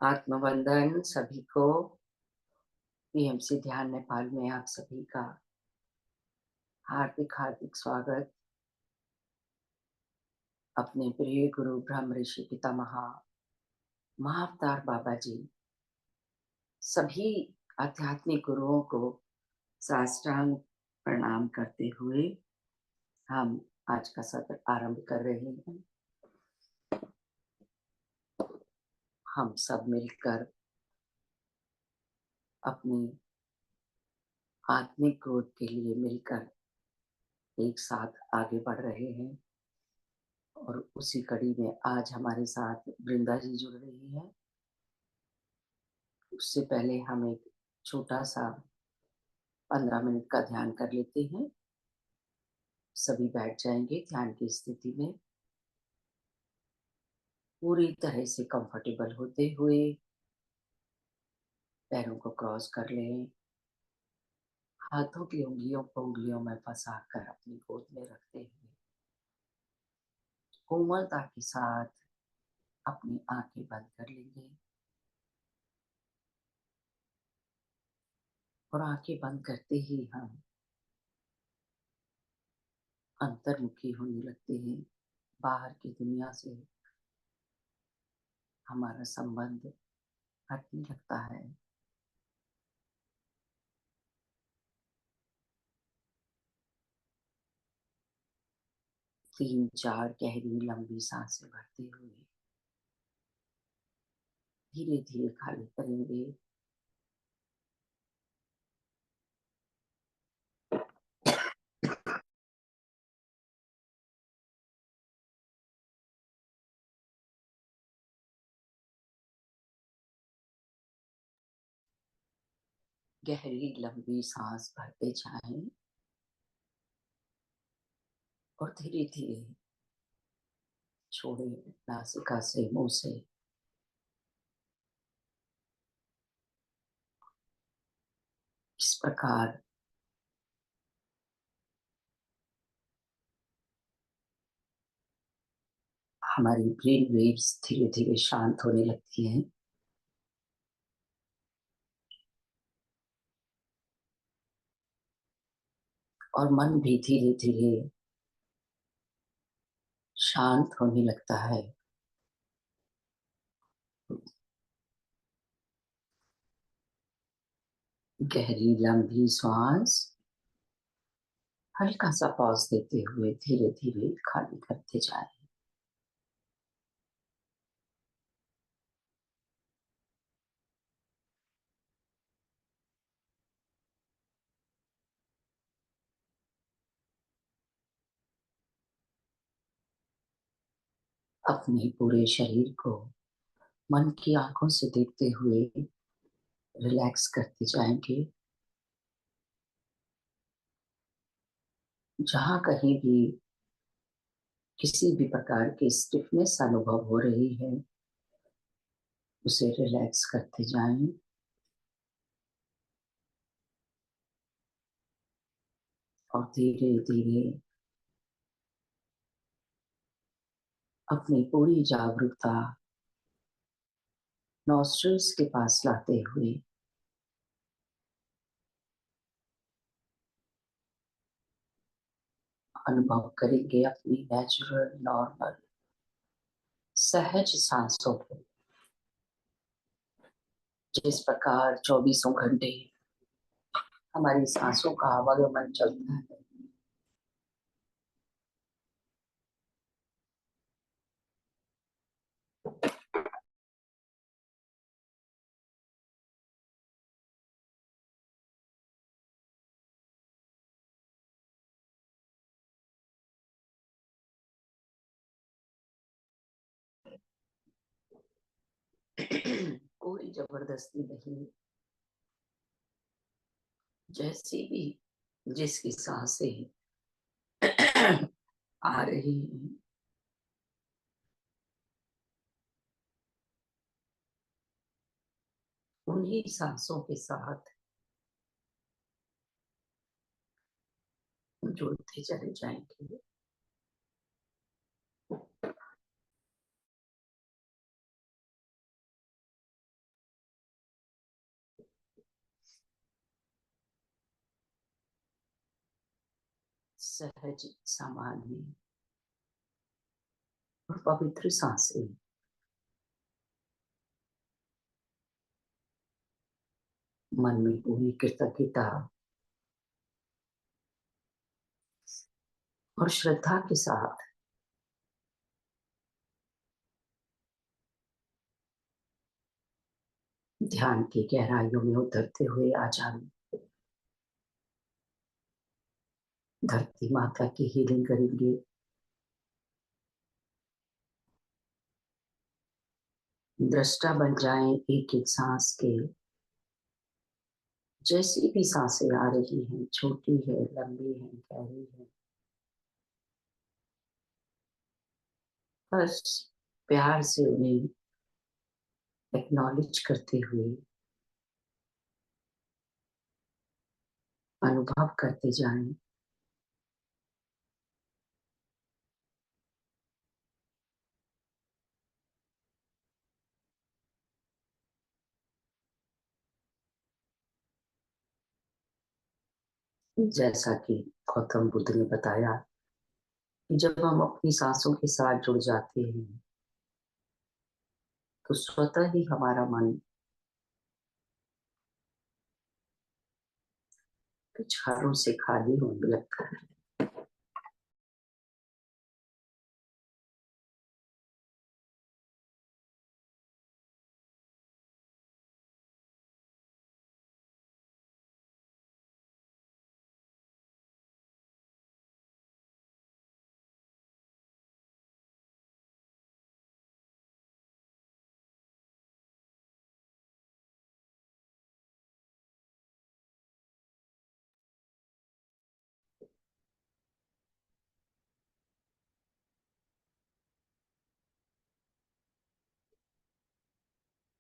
आत्मवंदन सभी को। पीएमसी ध्यान नेपाल में आप सभी का हार्दिक हार्दिक स्वागत। अपने प्रिय गुरु ब्रह्म ऋषि पितामह महाअवतार बाबा जी सभी आध्यात्मिक गुरुओं को साष्टांग प्रणाम करते हुए हम आज का सत्र आरंभ कर रहे हैं। हम सब मिलकर अपनी आत्मिक ग्रोथ के लिए मिलकर एक साथ आगे बढ़ रहे हैं और उसी कड़ी में आज हमारे साथ वृंदा जी जुड़ रही है। उससे पहले हम एक छोटा सा 15 मिनट का ध्यान कर लेते हैं। सभी बैठ जाएंगे ध्यान की स्थिति में, पूरी तरह से कंफर्टेबल होते हुए पैरों को क्रॉस कर लें। हाथों की उंगलियों को उंगलियों में फंसा कर अपनी गोद में रखते हुए कोमलता के साथ अपनी आंखें बंद कर लेंगे और आंखें बंद करते ही हम अंतर्मुखी होने लगते हैं। बाहर की दुनिया से हमारा संबंध हटने लगता है। तीन चार गहरी लंबी सांसें भरते हुए धीरे धीरे खाली करेंगे। गहरी लंबी सांस भरते जाएं और धीरे धीरे छोड़े नासिका से, मुंह से। इस प्रकार हमारी ब्रेन वेव्स धीरे धीरे शांत होने लगती हैं और मन भी धीरे धीरे शांत होने लगता है। गहरी लंबी सांस हल्का सा पॉज देते हुए धीरे धीरे खाली करते जाएं। अपने पूरे शरीर को मन की आंखों से देखते हुए रिलैक्स करते जाएंगे। जहां कहीं भी किसी भी प्रकार की स्टिफनेस अनुभव हो रही है उसे रिलैक्स करते जाएं। और धीरे धीरे अपनी पूरी जागरूकता नॉस्ट्रल्स के पास लाते हुए अनुभव करेंगे अपनी नेचुरल नॉर्मल सहज सांसों को। जिस प्रकार चौबीसों घंटे हमारी सांसों का आवागमन चलता है, कोई जबरदस्ती नहीं। जैसी भी जिसकी सांसें आ रही हैं उन्हीं सांसों के साथ जुड़ते चले जाएंगे। सहज सामान्य और पवित्र सांसें मन में पूरी कृतज्ञता और श्रद्धा के साथ ध्यान की गहराइयों में उतरते हुए आ जाएं। धरती माता की हीलिंग करेंगे। दृष्टा बन जाएं एक एक सांस के। जैसी भी सांसें आ रही हैं, छोटी है, लंबी है, गहरी है, बस प्यार से उन्हें एक्नॉलेज करते हुए अनुभव करते जाएं। जैसा कि गौतम बुद्ध ने बताया कि जब हम अपनी सांसों के साथ जुड़ जाते हैं तो स्वतः ही हमारा मन कुछ हारों से खाली होने लगता है।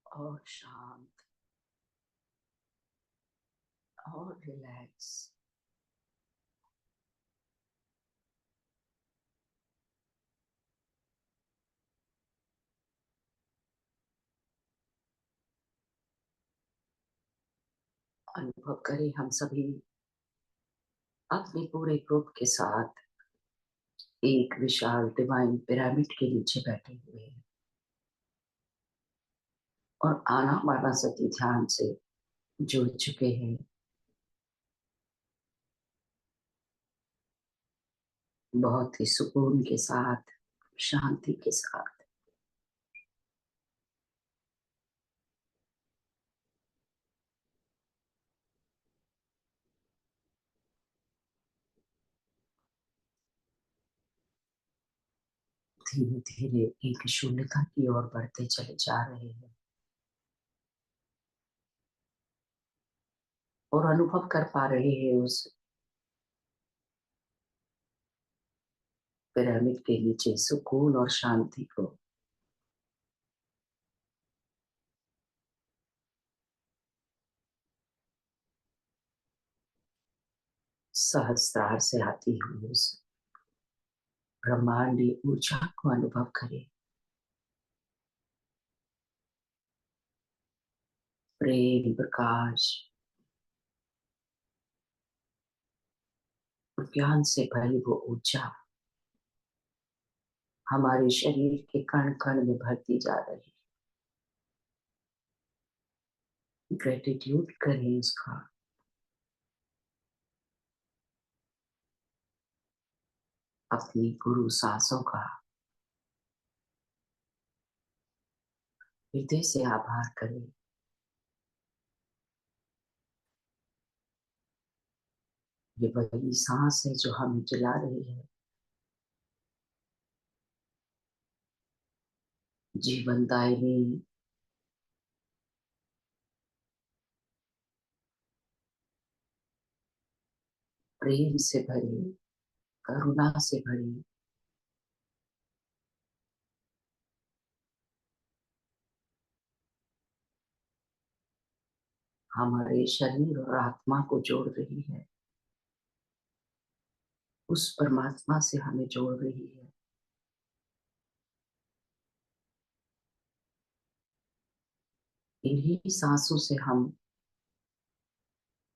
और शांत और रिलैक्स। अनुभव करें हम सभी अपने पूरे ग्रुप के साथ एक विशाल डिवाइन पिरामिड के नीचे बैठे हुए हैं और आना माना सती ध्यान से जुड़ चुके हैं। बहुत ही सुकून के साथ, शांति के साथ। धीरे धीरे एक शून्यता की ओर बढ़ते चले जा रहे हैं और अनुभव कर पा रहे हैं उस पिरामिड के नीचे सुकून और शांति को। सहस्त्रार से आती हुई उस ब्रह्मांडी ऊर्जा को अनुभव करें। प्रेम, प्रकाश और ज्ञान से भरी वो ऊर्जा हमारे शरीर के कण कण में भरती जा रही है। ग्रेटिट्यूड करें उसका। अपनी गुरु सांसों का हृदय से आभार करें। ये वही सांस है जो हमें जला रही है, जीवनदायिनी, प्रेम से भरी, करुणा से भरी। हमारे शरीर और आत्मा को जोड़ रही है, उस परमात्मा से हमें जोड़ रही है। इन्हीं सांसों से हम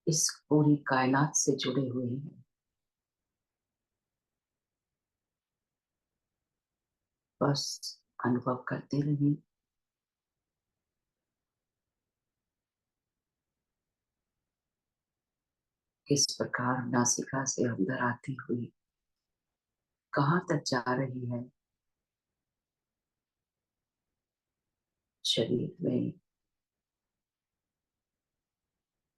इस पूरी कायनात से जुड़े हुए हैं। बस अनुभव करते रहिए। किस प्रकार नासिका से अंदर आती हुई कहाँ तक जा रही है, शरीर में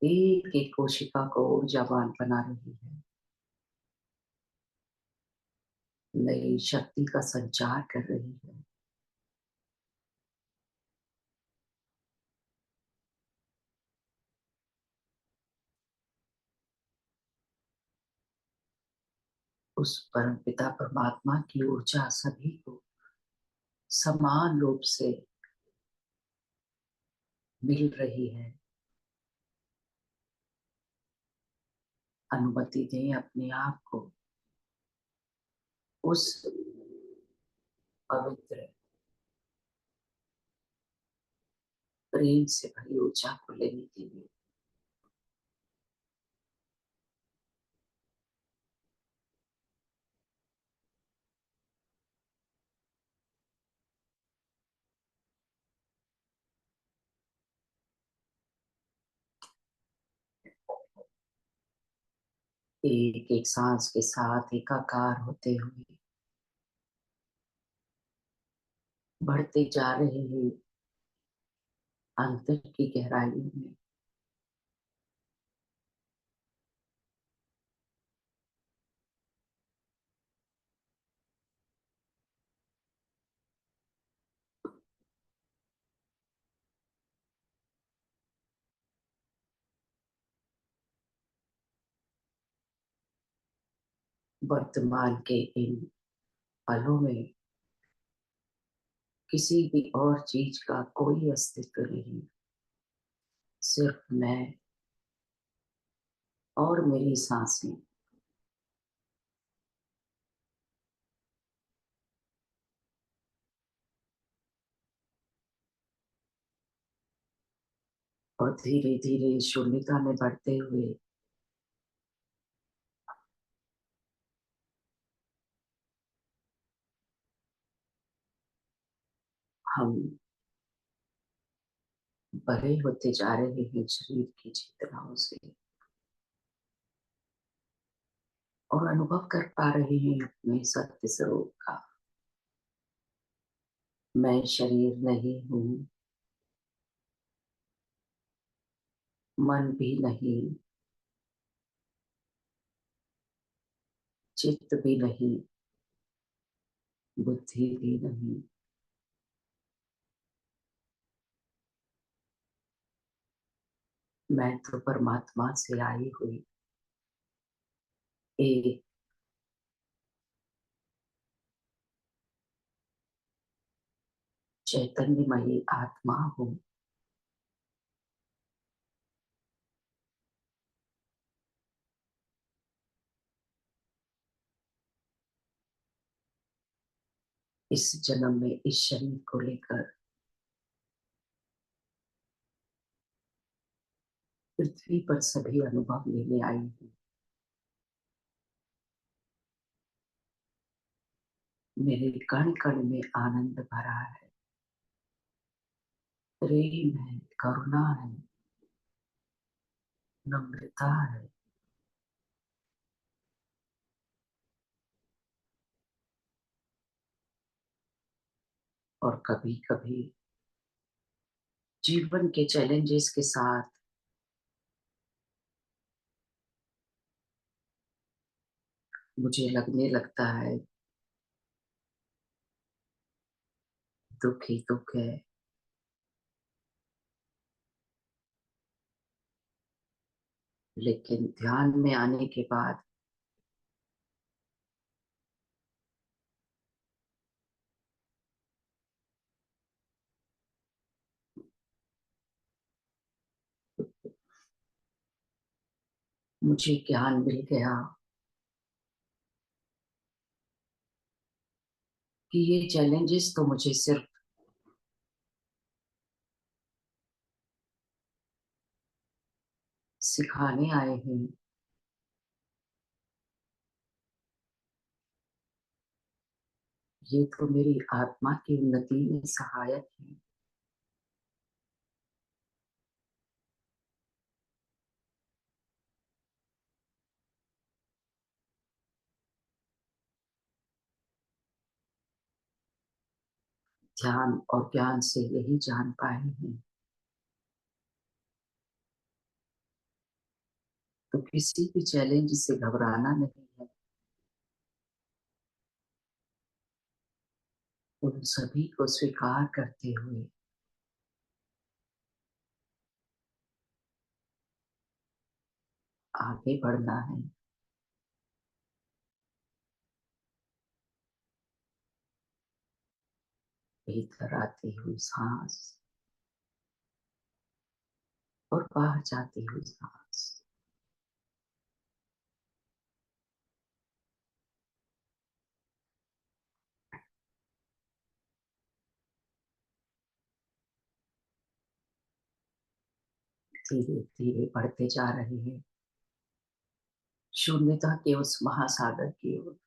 एक एक कोशिका को ऊर्जावान बना रही है, नई शक्ति का संचार कर रही है। उस परम पिता परमात्मा की ऊर्जा सभी को समान रूप से मिल रही है। अनुमति दें अपने आप को उस पवित्र प्रेम से भरी ऊर्जा को लेने के लिए। एक एक सांस के साथ एकाकार होते हुए बढ़ते जा रहे हैं अंतर की गहराइयों में। वर्तमान के इन पलों में किसी भी और चीज का कोई अस्तित्व नहीं, सिर्फ मैं और मेरी सांसें। और धीरे धीरे शून्यता में बढ़ते हुए हम बड़े होते जा रहे हैं शरीर की चेतनाओं से, और अनुभव कर पा रहे हैं अपने सत्य स्वरूप का। मैं शरीर नहीं हूँ, मन भी नहीं, चित्त भी नहीं, बुद्धि भी नहीं। मैं तो परमात्मा से आई हुई एक चैतन्यमयी आत्मा हूँ। इस जन्म में इस शरीर को लेकर पृथ्वी पर सभी अनुभव लेने आई हूँ। मेरे कण कण में आनंद भरा है, प्रेम है, करुणा है, नम्रता है। और कभी कभी जीवन के चैलेंजेस के साथ मुझे लगने लगता है दुख ही दुख है, लेकिन ध्यान में आने के बाद मुझे ज्ञान मिल गया कि ये चैलेंजेस तो मुझे सिर्फ सिखाने आए हैं। ये तो मेरी आत्मा की उन्नति में सहायक है। ध्यान और ज्ञान से यही जान पाए हैं। तो किसी भी चैलेंज से घबराना नहीं है, उन सभी को स्वीकार करते हुए आगे बढ़ना है। भीतर आती हुई सांस और बाहर जाती हुई सांस। धीरे धीरे बढ़ते जा रहे हैं शून्यता के उस महासागर की ओर।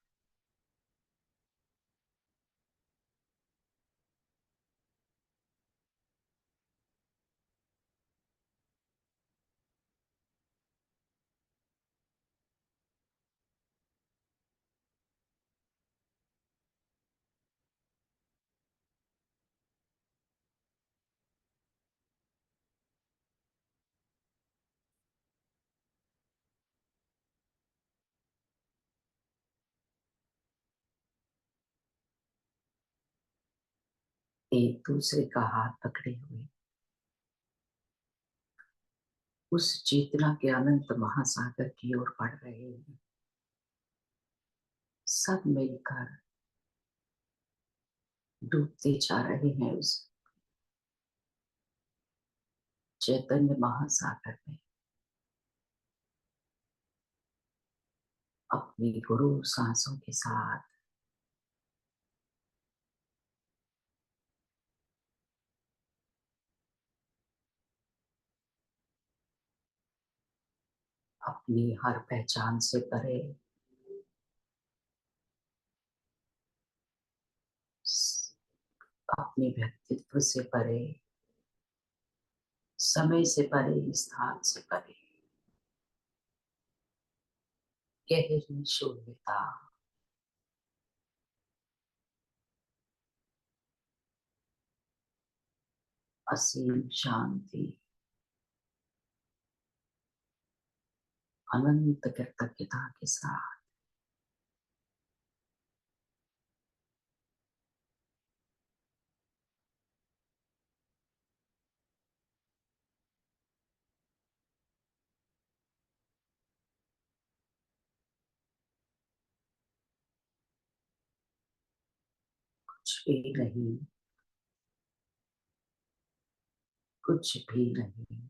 एक दूसरे का हाथ पकड़े हुए उस चेतना के अनंत महासागर की ओर बढ़ रहे हैं। सब मिलकर डूबते जा रहे हैं उस चैतन्य महासागर में। अपनी गुरु सांसों के साथ अपनी हर पहचान से परे, अपने व्यक्तित्व से परे, समय से परे, स्थान से परे, गहरी शून्यता, असीम शांति, अनंत कृतज्ञता के साथ कुछ भी नहीं, कुछ भी नहीं।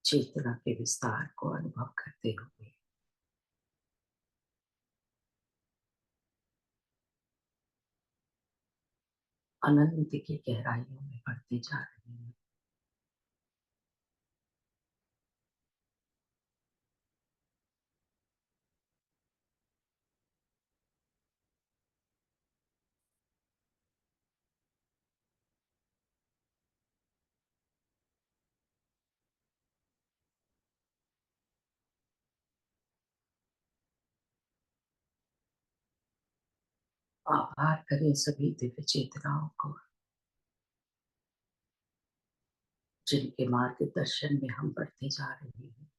चेतना के विस्तार को अनुभव करते हुए अनंत की गहराइयों में बढ़ते जा रहे हैं। आभार करें सभी दिव्य चेतनाओं को जिनके मार्गदर्शन में हम बढ़ते जा रहे हैं।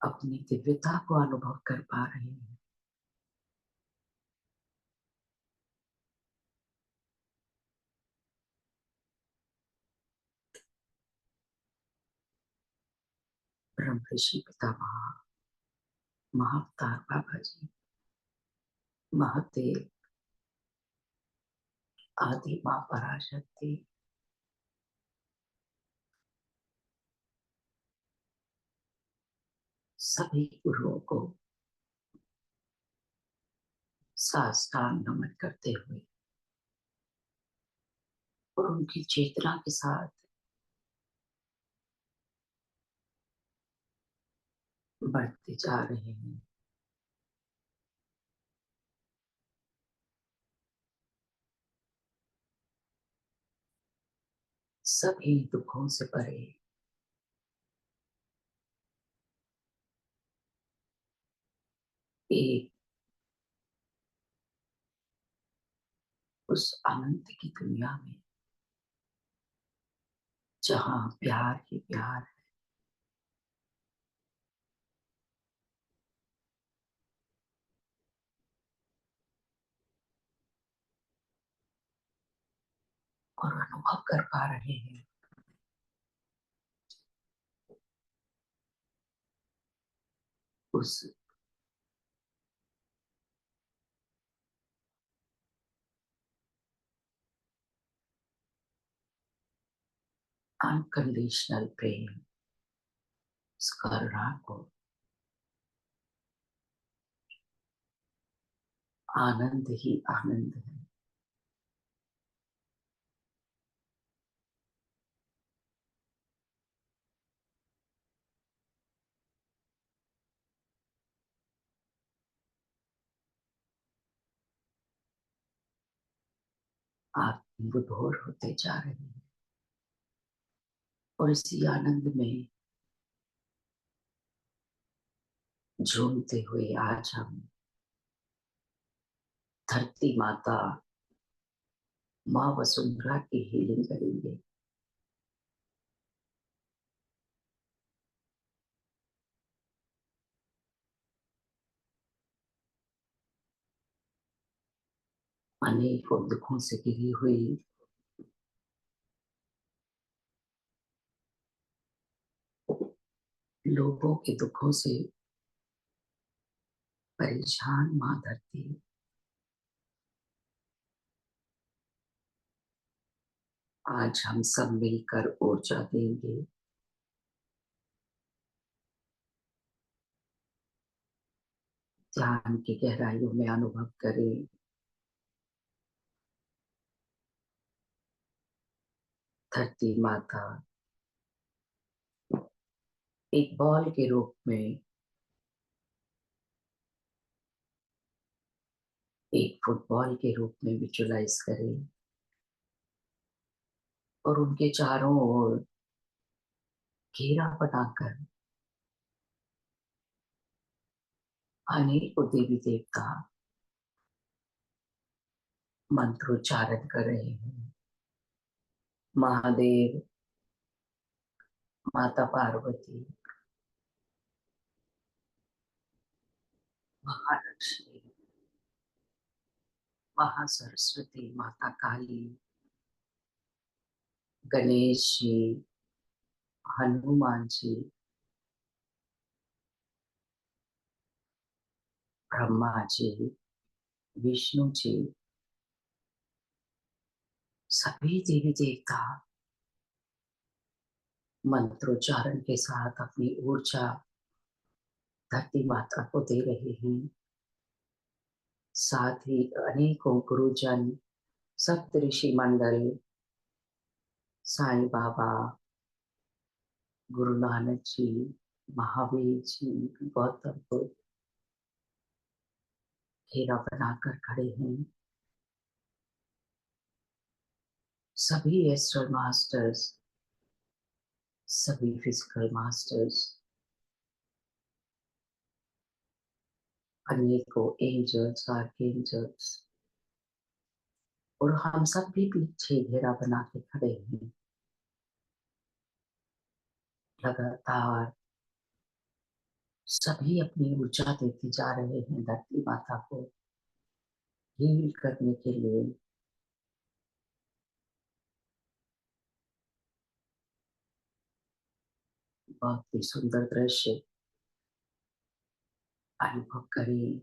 अपनी दिव्यता को अनुभव कर पा रहे हैं। ब्रह्म ऋषि पितामह महाअवतार बाबा जी, महादेव, आदि माँ पराशक्ति, सभी गुरुओं को साष्टांग नमन करते हुए और उनकी चेतना के साथ बढ़ते जा रहे हैं। सभी दुखों से परे एक उस अनंत की दुनिया में जहां प्यार ही प्यार है और अनुभव कर पा रहे हैं उस अनकंडीशनल प्रेम, उस करुणा को। आनंद ही आनंद है। आप विभोर होते जा रहे हैं और इसी आनंद में झूमते हुए आज हम धरती माता माँ वसुंधरा की हीलिंग करेंगे। अनेकों दुखों से घिरी हुई लोगों के दुखों से परेशान माँ धरती आज हम सब मिलकर ऊर्जा देंगे। ध्यान की गहराइयों में अनुभव करें धरती माता एक बॉल के रूप में, एक फुटबॉल के रूप में विजुलाइज करें और उनके चारों ओर घेरा बनाकर अनेकों देवी देवता मंत्रोच्चारण कर रहे हैं। महादेव, माता पार्वती, महालक्ष्मी, महासरस्वती, माता काली, गणेश जी, हनुमान जी, ब्रह्मा जी, विष्णु जी, सभी देवी देवता मंत्रोच्चारण के साथ अपनी ऊर्जा धरती माता को दे रहे हैं। साथ ही अनेकों गुरुजन, सप्त ऋषि मंडल, साईं बाबा, गुरु नानक जी, महावीर जी, गौतम बुद्ध घेरा बनाकर खड़े हैं। सभी एस्ट्रल मास्टर्स, सभी फिजिकल मास्टर्स, अनेकों एंजल्स, आर्कएंजल्स और हम सब भी पीछे घेरा बना के खड़े हैं। लगातार सभी अपनी ऊर्जा देते जा रहे हैं धरती माता को हील करने के लिए। बहुत ही सुंदर दृश्य अनुभव करें।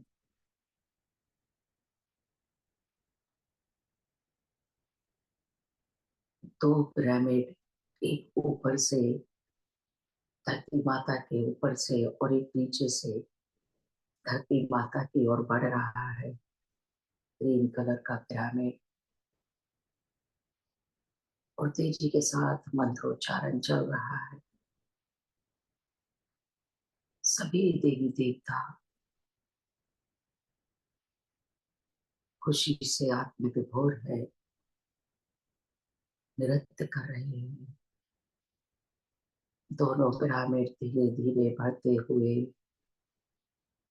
दो पिरामिड एक ऊपर से धरती माता के ऊपर से और एक नीचे से धरती माता की ओर बढ़ रहा है। ग्रीन कलर का पिरामिड और तेजी के साथ मंत्रोच्चारण चल रहा है। सभी देवी देवता खुशी से आत्मविभोर है, नृत्य कर रहे हैं। दोनों पिरामिड धीरे धीरे बढ़ते हुए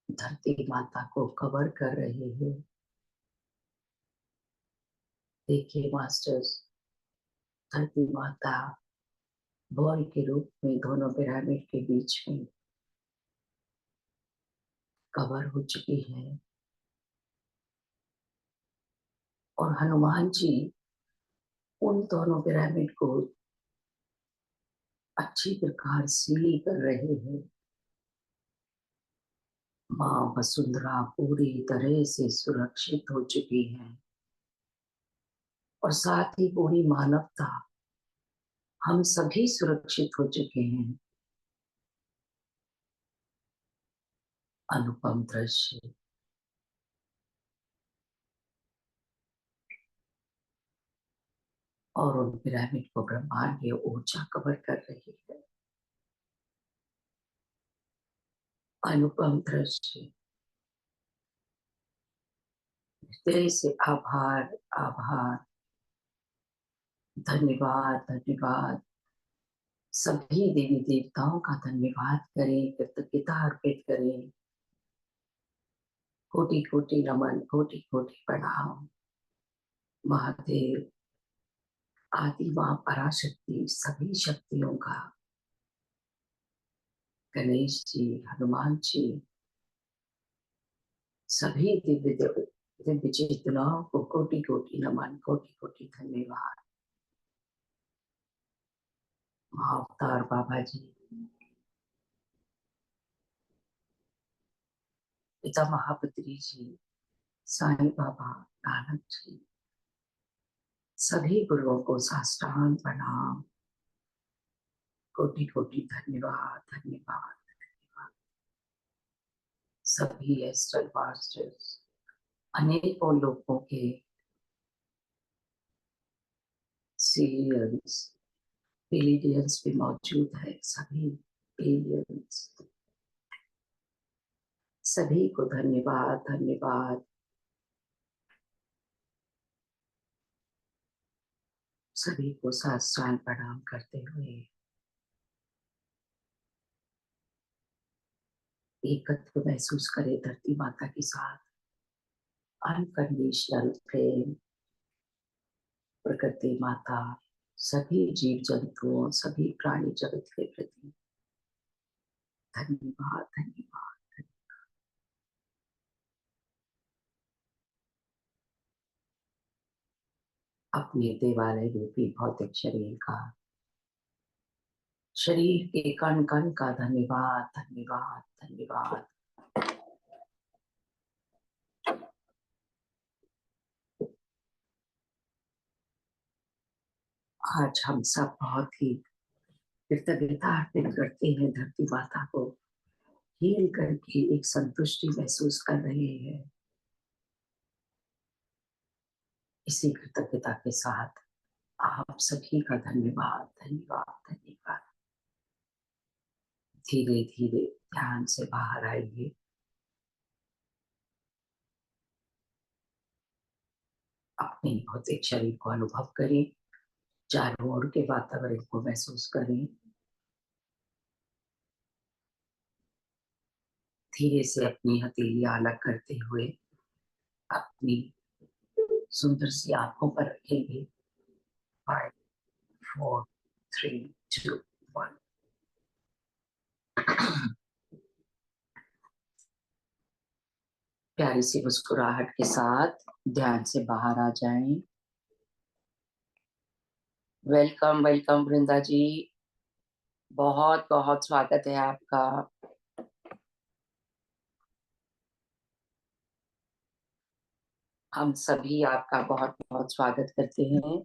धरती माता को कवर कर रहे हैं। देखिए मास्टर्स, धरती माता बॉल के रूप में दोनों पिरामिड के बीच में कवर हो चुकी है और हनुमान जी उन दोनों पिरामिड को अच्छी प्रकार सील कर रहे हैं। माँ वसुंधरा पूरी तरह से सुरक्षित हो चुकी है और साथ ही पूरी मानवता, हम सभी सुरक्षित हो चुके हैं। अनुपम दृश्य। और उन पिरामिड को ब्रह्मांडीय ऊर्जा कवर कर रही है। अनुपम दृश्य। हृदय से आभार, आभार, धन्यवाद, धन्यवाद। सभी देवी देवताओं का धन्यवाद करें, कृतज्ञता अर्पित करें। कोटि कोटि नमन, कोटि कोटि प्रणाम। महादेव, आदि मां पराशक्ति, सभी शक्तियों का, गणेश जी, हनुमान जी, सभी दिव्य दिव्य चेतनाओं को कोटि कोटि नमन, कोटि कोटि धन्यवाद। महाअवतार बाबा जी, पिता महापत्री जी, साईं बाबा, नानक जी, सभी गुरुओं को साष्टांग प्रणाम, कोटि कोटि धन्यवाद, धन्यवाद, धन्यवाद। सभी एस्ट्रल मास्टर्स, अनेकों लोगों के सीरियल्स, एलियंस भी मौजूद है। सभी एलियंस, सभी को धन्यवाद, धन्यवाद। सभी को साष्टांग प्रणाम करते हुए एकत्व महसूस करें धरती माता के साथ। अनकंडीशनल प्रेम, प्रकृति माता, सभी जीव जंतुओं, सभी प्राणी जगत के प्रति धन्यवाद, धन्यवाद। अपने देवालय रूपी भौतिक शरीर के कण कण का धन्यवाद, धन्यवाद, धन्यवाद। आज हम सब बहुत ही कृतज्ञता अर्पित करते हैं धरती माता को, हील करके एक संतुष्टि महसूस कर रहे हैं। इसी कृतज्ञता के साथ आप सभी का धन्यवाद, धन्यवाद, धन्यवाद। धीरे धीरे ध्यान से बाहर आइए। अपने भौतिक शरीर को अनुभव करें, चारों ओर के वातावरण को महसूस करें। धीरे से अपनी हथेली अलग करते हुए अपनी सुंदर सी आंखों पर रखेंगे। 5, 4, 3, 2, 1। प्यारी सी मुस्कुराहट के साथ ध्यान से बाहर आ जाएं। वेलकम, वेलकम वृंदा जी, बहुत बहुत स्वागत है आपका। हम सभी आपका बहुत बहुत स्वागत करते हैं।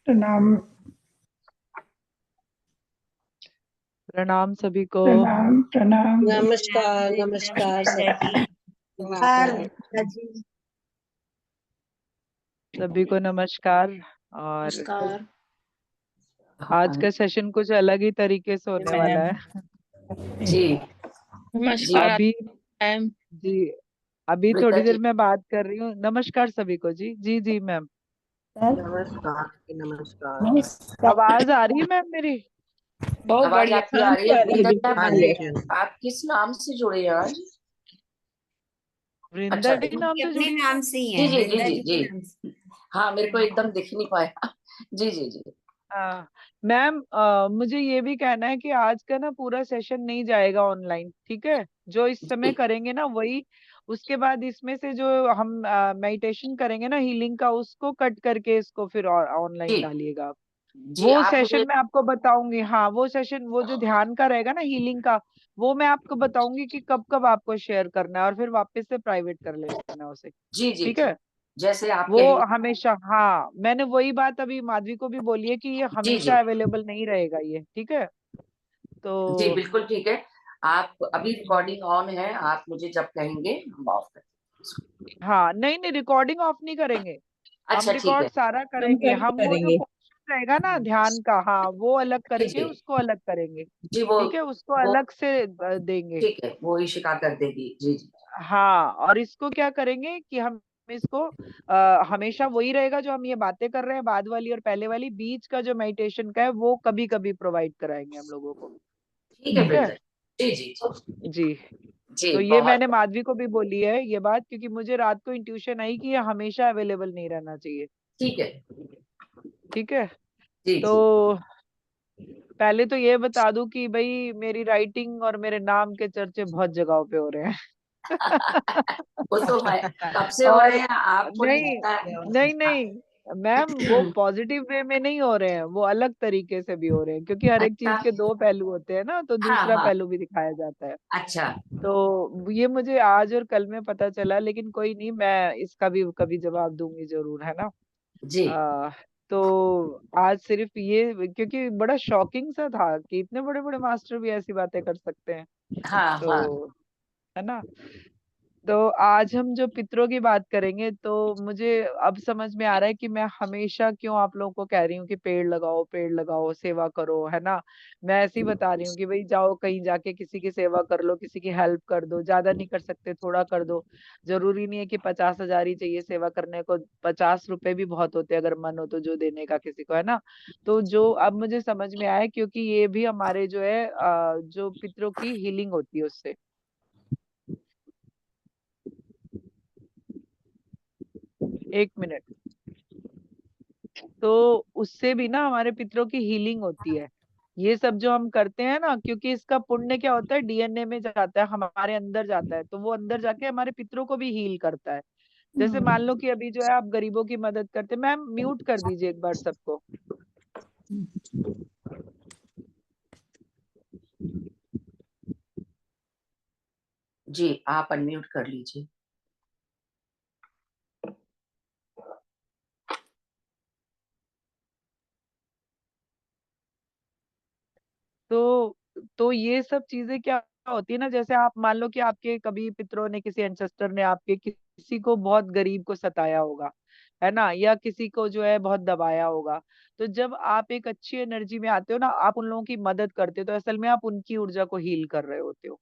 प्रणाम। प्रणाम सभी को। प्रणाम प्रणाम। नमस्कार नमस्कार सबको। नमस्कार जी। सभी को नमस्कार। और नमस्कार आज का सेशन कुछ अलग ही तरीके से होने वाला मैम। है। जी जी नमस्कार अभी मैम। जी अभी वृंदा थोड़ी देर जी। में बात कर रही हूँ। नमस्कार सभी को। जी जी जी मैम। नमस्कार नमस्कार। आवाज आ रही है मैम मेरी? बहुत आवाज बढ़िया। आपकी हाँ आ रही है जी, वृंदा बिल्कुल हाँ जी। जी बढ़िया। हाँ जी। आप किस नाम से जुड़े हैं आज? वृंदा अच्छा डी नाम ये से अपने जुड़ी? नाम से ही जी है, जी जी वृंदा जी जी जी। के नाम से। हाँ, मेरे को एकदम दिख नहीं पाया। जी जी जी। हाँ मैम, मुझे ये भी कहना है कि आज का ना पूरा सेशन नहीं जाएगा ऑनलाइन, ठीक है? जो इस समय जी करेंगे ना वही, उसके बाद इसमें से जो हम मेडिटेशन करेंगे ना हीलिंग का, उसको कट करके इसको फिर जी ऑनलाइन डालिएगा आप। जी। वो आप मुझे सेशन मैं आपको बताऊंगी। हाँ वो सेशन, वो जो ध्यान का रहेगा ना हीलिंग का, वो मैं आपको बताऊंगी कि कब कब आपको शेयर करना है, और फिर वापस से प्राइवेट कर लेना है उसे। जी जी ठीक जी, है? जैसे आप वो कहेंगे। हमेशा, हाँ मैंने वही बात अभी माधवी को भी बोली है कि ये जी जी हमेशा अवेलेबल नहीं रहेगा ये, ठीक है? जी, तो बिल्कुल ठीक है। आप अभी रिकॉर्डिंग ऑन है, आप मुझे जब कहेंगे हम ऑफ कर। हाँ, नहीं नहीं, रिकॉर्डिंग ऑफ नहीं करेंगे। हम अच्छा ठीक रिकॉर्ड है। सारा हम करेंगे। सभी हम वो जो करेंगे। पोर्शन रहेगा ना ध्यान का, हाँ वो अलग जी करके जी उसको अलग करेंगे। जी। वो ठीक है, उसको वो अलग से देंगे। ठीक है, वो इशिका कर देगी। जी जी हाँ, और इसको क्या करेंगे कि हम इसको हमेशा वही रहेगा जो हम ये बातें कर रहे हैं, बाद वाली और पहले वाली, बीच का जो मेडिटेशन का है वो कभी कभी प्रोवाइड कराएंगे हम लोगों को। ठीक है ठीक है? वृंदा जी जी जी जी। जी। तो ये बहुत मैंने माधवी को भी बोली है ये बात, क्योंकि मुझे रात को इंट्यूशन आई कि ये हमेशा अवेलेबल नहीं रहना चाहिए। ठीक है। ठीक है? जी तो जी। पहले तो ये बता दूं कि भाई मेरी राइटिंग और मेरे नाम के चर्चे बहुत जगहों पे हो रहे हैं। वो तो मैं कब से हो रहे और हैं, आपको नहीं नहीं लगता नहीं है? नहीं मैम, वो पॉजिटिव वे में नहीं हो रहे हैं, वो अलग तरीके से भी हो रहे हैं, क्योंकि हर एक अच्छा। चीज के दो पहलू होते हैं ना, तो हाँ दूसरा हाँ। पहलू भी दिखाया जाता है। अच्छा। तो ये मुझे आज और कल में पता चला, लेकिन कोई नहीं, मैं इसका भी कभी जवाब दूंगी जरूर, है ना? जी। आ, तो आज सिर्फ ये, क्योंकि बड़ा शॉकिंग सा था कि इतने बड़े बड़े मास्टर भी ऐसी बातें कर सकते हैं। हाँ हाँ। तो है ना? तो आज हम जो पितरों की बात करेंगे, तो मुझे अब समझ में आ रहा है कि मैं हमेशा क्यों आप लोगों को कह रही हूँ कि पेड़ लगाओ, सेवा करो, है ना? मैं ऐसे ही बता रही हूँ कि भाई जाओ कहीं जाके किसी की सेवा कर लो, किसी की हेल्प कर दो, ज्यादा नहीं कर सकते थोड़ा कर दो। जरूरी नहीं है कि 50,000 ही चाहिए सेवा करने को, 50 रुपए भी बहुत होते हैं अगर मन हो तो, जो देने का किसी को, है ना? तो जो अब मुझे समझ में आया, क्योंकि ये भी हमारे जो है जो पितरों की हीलिंग होती है उससे। 1 मिनट। तो उससे भी ना हमारे पितरों की हीलिंग होती है। ये सब जो हम करते हैं ना, क्योंकि इसका पुण्य क्या होता है, डीएनए में जाता है, हमारे अंदर जाता है, तो वो अंदर जाके हमारे पितरों को भी हील करता है। जैसे मान लो कि अभी जो है आप गरीबों की मदद करते, मैम म्यूट कर दीजिए एक बार सबको। जी, आप अनम्यूट कर लीजिए। तो ये सब चीजें क्या होती है ना, जैसे आप मान लो कि आपके कभी पितरों ने, किसी एंसेस्टर ने आपके किसी को, बहुत गरीब को सताया होगा, है ना, या किसी को जो है बहुत दबाया होगा। तो जब आप एक अच्छी एनर्जी में आते हो ना, आप उन लोगों की मदद करते हो, तो असल में आप उनकी ऊर्जा को हील कर रहे होते हो।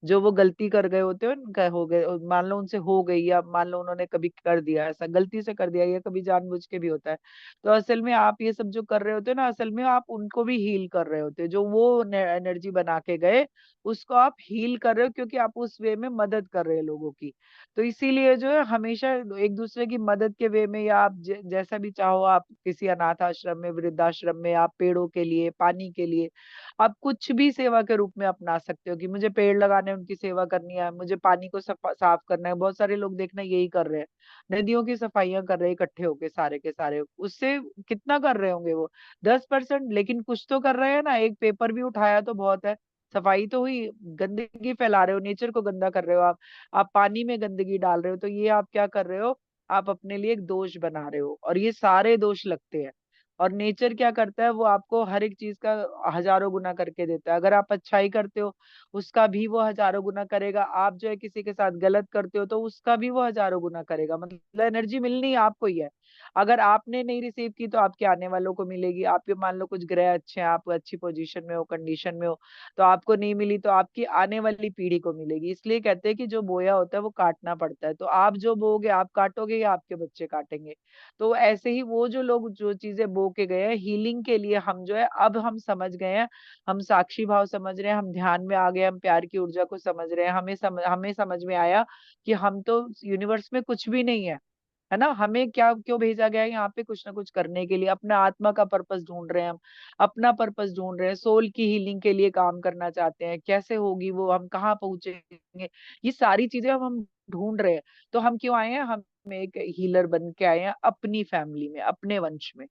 जो वो गलती कर गए होते हो, हो गए, और मान लो उनसे हो गई, या मान लो उन्होंने कभी कर दिया, ऐसा गलती से कर दिया, या कभी जानबूझ के भी होता है। तो असल में आप ये सब जो कर रहे होते हो ना, असल में आप उनको भी हील कर रहे होते हो, जो वो एनर्जी बना के गए, उसको आप हील कर रहे हो, क्योंकि आप उस वे में मदद कर रहे हो लोगों की। तो इसीलिए जो है हमेशा एक दूसरे की मदद के वे में, या आप जैसा भी चाहो, आप किसी अनाथ आश्रम में, वृद्धाश्रम में, आप पेड़ों के लिए, पानी के लिए, आप कुछ भी सेवा के रूप में अपना सकते हो, कि मुझे पेड़ लगाने हैं, उनकी सेवा करनी है, मुझे पानी को साफ करना है। बहुत सारे लोग देखना यही कर रहे हैं, नदियों की सफाइयां कर रहे हैं इकट्ठे होके सारे के सारे। उससे कितना कर रहे होंगे वो? 10%, लेकिन कुछ तो कर रहे हैं ना। एक पेपर भी उठाया तो बहुत है, सफाई तो हुई। गंदगी फैला रहे हो, नेचर को गंदा कर रहे हो आप पानी में गंदगी डाल रहे हो, तो ये आप क्या कर रहे हो? आप अपने लिए एक दोष बना रहे हो, और ये सारे दोष लगते हैं। और नेचर क्या करता है, वो आपको हर एक चीज का हजारों गुना करके देता है। अगर आप अच्छाई करते हो, उसका भी वो हजारों गुना करेगा। आप जो है किसी के साथ गलत करते हो, तो उसका भी वो हजारों गुना करेगा। मतलब एनर्जी मिलनी आपको ही है। अगर आपने नहीं रिसीव की, तो आपके आने वालों को मिलेगी। आपके मान लो कुछ ग्रह अच्छे हैं, आप अच्छी पोजीशन में हो, कंडीशन में हो, तो आपको नहीं मिली, तो आपकी आने वाली पीढ़ी को मिलेगी। इसलिए कहते हैं कि जो बोया होता है वो काटना पड़ता है। तो आप जो बोओगे, आप काटोगे, या आपके बच्चे काटेंगे। तो ऐसे ही वो जो लोग जो चीजें बो के गए हैं हीलिंग के लिए, हम जो है अब हम समझ गए हैं। हम साक्षी भाव समझ रहे हैं, हम ध्यान में आ गए, हम प्यार की ऊर्जा को समझ रहे हैं। हमें समझ में आया कि हम तो यूनिवर्स में कुछ भी नहीं है ना। हमें क्या क्यों भेजा गया है यहाँ पे, कुछ ना कुछ करने के लिए। अपना आत्मा का पर्पस ढूंढ रहे हैं हम, अपना पर्पस ढूंढ रहे हैं। सोल की हीलिंग के लिए काम करना चाहते हैं। कैसे होगी वो, हम कहाँ पहुंचेंगे, ये सारी चीजें हम ढूंढ रहे हैं। तो हम क्यों आए हैं, हम एक हीलर बन के आए हैं अपनी फैमिली में, अपने वंश में।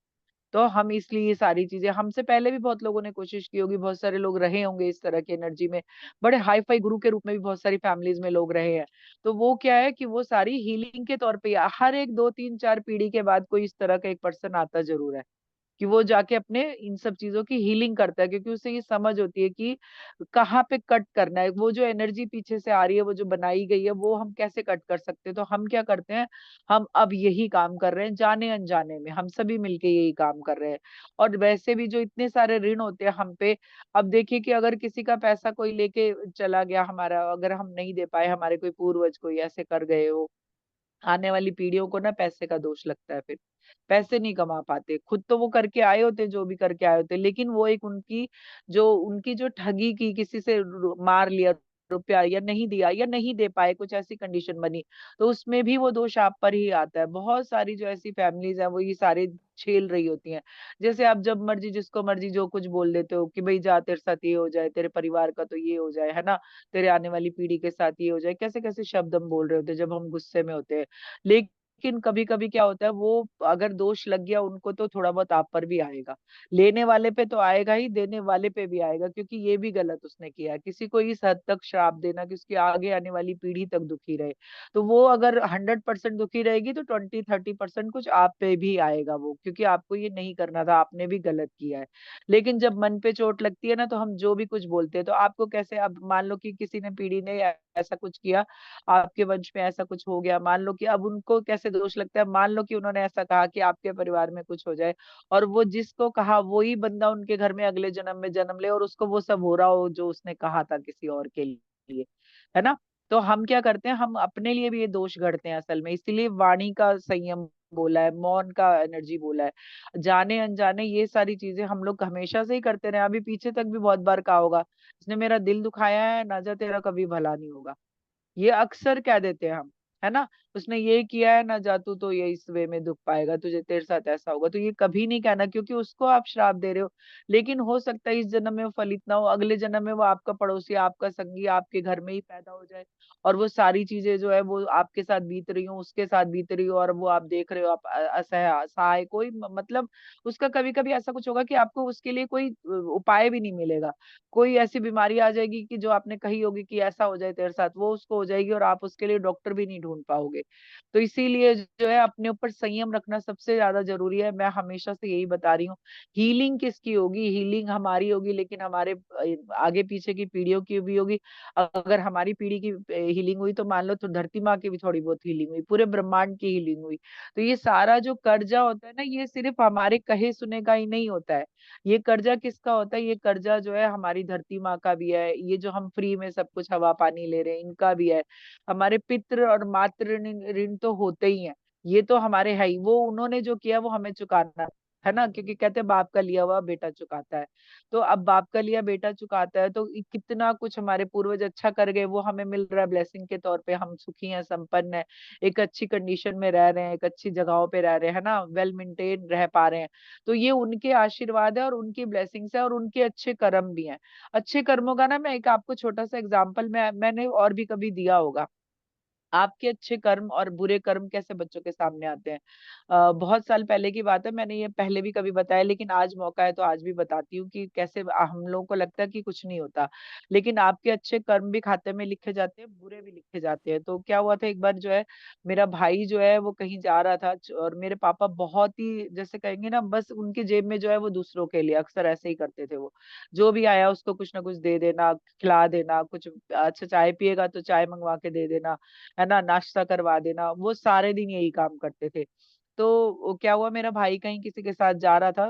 तो हम इसलिए ये सारी चीजें, हमसे पहले भी बहुत लोगों ने कोशिश की होगी, बहुत सारे लोग रहे होंगे इस तरह की एनर्जी में। बड़े हाई फाई गुरु के रूप में भी बहुत सारी फैमिलीज में लोग रहे हैं। तो वो क्या है कि वो सारी हीलिंग के तौर पे हर एक 2 3 4 पीढ़ी के बाद कोई इस तरह का एक पर्सन आता जरूर है, कि वो जाके अपने इन सब चीजों की हीलिंग करता है। क्योंकि उसे ये समझ होती है कि कहाँ पे कट करना है। वो जो एनर्जी पीछे से आ रही है, वो जो बनाई गई है, वो हम कैसे कट कर सकते हैं। तो हम क्या करते हैं, हम अब यही काम कर रहे हैं, जाने अनजाने में हम सभी मिलके यही काम कर रहे हैं। और वैसे भी जो इतने सारे ऋण होते हैं हम पे, अब देखिए कि अगर किसी का पैसा कोई लेके चला गया हमारा, अगर हम नहीं दे पाए, हमारे कोई पूर्वज कोई ऐसे कर गए हो, आने वाली पीढ़ियों को ना पैसे का दोष लगता है। फिर पैसे नहीं कमा पाते, खुद तो वो करके आए होते जो भी करके आए होते, लेकिन वो एक उनकी जो ठगी की, किसी से मार लिया रुपया, या नहीं दिया, या नहीं दे पाए, कुछ ऐसी कंडीशन बनी, तो उसमें भी वो दोष आप पर ही आता है। बहुत सारी जो ऐसी फैमिलीज हैं, वो ये सारे झेल रही होती हैं। जैसे आप जब मर्जी जिसको मर्जी जो कुछ बोल देते हो कि भाई जा, तेरे साथ ये हो जाए, तेरे परिवार का तो ये हो जाए, है ना, तेरे आने वाली पीढ़ी के साथ ये हो जाए। कैसे कैसे शब्द हम बोल रहे होते हैं जब हम गुस्से में होते हैं। लेकिन कभी कभी क्या होता है, वो अगर दोष लग गया उनको, तो थोड़ा बहुत आप पर भी आएगा। लेने वाले पे तो आएगा ही, देने वाले पे भी आएगा। क्योंकि ये भी गलत उसने किया है, किसी को इस हद तक श्राप देना कि उसकी आगे आने वाली पीढ़ी तक दुखी रहे। तो वो अगर 100% दुखी रहेगी, तो 20 30% कुछ आप पे भी आएगा वो, क्योंकि आपको ये नहीं करना था, आपने भी गलत किया है। लेकिन जब मन पे चोट लगती है ना, तो हम जो भी कुछ बोलते हैं, तो आपको कैसे, अब मान लो कि किसी ने पीढ़ी ने ऐसा कुछ किया, आपके वंश में ऐसा कुछ हो गया, मान लो कि अब उनको कैसे दोष लगता है। मान लो कि उन्होंने ऐसा कहा कि आपके परिवार में कुछ हो जाए, और वो जिसको कहा वही बंदा उनके घर में अगले जन्म में जन्म ले, और उसको वो सब हो रहा हो जो उसने कहा था किसी और के लिए, है ना। तो हम क्या करते हैं, हम अपने लिए भी ये दोष गढ़ते हैं असल में। इसीलिए वाणी का संयम बोला है, मौन का एनर्जी बोला है। जाने अनजाने ये सारी चीजें हम लोग हमेशा से ही करते रहे। अभी पीछे तक भी बहुत बार कहा होगा, इसने मेरा दिल दुखाया है, ना जा तेरा कभी भला नहीं होगा। ये अक्सर कह देते हैं हम, है ना। उसने ये किया है, ना जा तू तो ये इस वे में दुख पाएगा, तुझे तेरे साथ ऐसा होगा। तो ये कभी नहीं कहना, क्योंकि उसको आप श्राप दे रहे हो। लेकिन हो सकता है इस जन्म में वो फलित ना हो, अगले जन्म में वो आपका पड़ोसी, आपका संगी आपके घर में ही पैदा हो जाए, और वो सारी चीजें जो है वो आपके साथ बीत रही हो, उसके साथ बीत रही हो, और वो आप देख रहे हो, आप असहाय असहाय, कोई मतलब उसका कभी कभी ऐसा कुछ होगा कि आपको उसके लिए कोई उपाय भी नहीं मिलेगा। कोई ऐसी बीमारी आ जाएगी कि जो आपने कही होगी कि ऐसा हो जाए तेरे साथ, वो उसको हो जाएगी, और आप उसके लिए डॉक्टर भी नहीं ढूंढ पाओगे। तो इसीलिए जो है अपने ऊपर संयम रखना सबसे ज्यादा जरूरी है। मैं हमेशा से यही बता रही हूँ। हीलिंग किसकी होगी, हीलिंग हमारी होगी, लेकिन हमारे आगे पीछे की पीढ़ियों की भी होगी। अगर हमारी पीढ़ी की हीलिंग हुई, तो मान लो तो धरती माँ की भी थोड़ी बहुत हीलिंग हुई, पूरे ब्रह्मांड की हीलिंग हुई। तो ये सारा जो कर्जा होता है ना, ये सिर्फ हमारे कहे सुने का ही नहीं होता है। ये कर्जा किसका होता है, ये कर्जा जो है हमारी धरती माँ का भी है। ये जो हम फ्री में सब कुछ हवा पानी ले रहे हैं, इनका भी है। हमारे पितृ और मातृ ऋण ऋण तो होते ही हैं। ये तो हमारे है ही, वो उन्होंने जो किया वो हमें चुकाना है ना। क्योंकि कहते हैं बाप का लिया हुआ बेटा चुकाता है। तो अब बाप का लिया बेटा चुकाता है, तो कितना कुछ हमारे पूर्वज अच्छा कर गए, वो हमें मिल रहा है ब्लेसिंग के तौर पे। हम सुखी हैं, संपन्न है, एक अच्छी कंडीशन में रह रहे हैं, एक अच्छी जगहों पे रह रहे हैं, है ना, वेल मेंटेन रह पा रहे हैं। तो ये उनके आशीर्वाद है, और उनकी ब्लेसिंग्स है, और उनके अच्छे कर्म भी हैं। अच्छे कर्मों का ना, मैं एक आपको छोटा सा एग्जांपल मैंने और भी कभी दिया होगा। आपके अच्छे कर्म और बुरे कर्म कैसे बच्चों के सामने आते हैं। बहुत साल पहले की बात है, मैंने ये पहले भी कभी बताया, लेकिन आज मौका है तो आज भी बताती हूँ कि कैसे हम लोगों को लगता है कि कुछ नहीं होता, लेकिन आपके अच्छे कर्म भी खाते में लिखे जाते हैं, बुरे भी लिखे जाते हैं। तो क्या हुआ था, एक बार जो है मेरा भाई जो है वो कहीं जा रहा था, और मेरे पापा बहुत ही, जैसे कहेंगे ना, बस उनकी जेब में जो है वो दूसरों के लिए अक्सर ऐसे ही करते थे वो। जो भी आया उसको कुछ ना कुछ दे देना, खिला देना, कुछ अच्छा चाय पिएगा तो चाय मंगवा के दे देना, है ना, नाश्ता करवा देना, वो सारे दिन यही काम करते थे। तो क्या हुआ, मेरा भाई कहीं किसी के साथ जा रहा था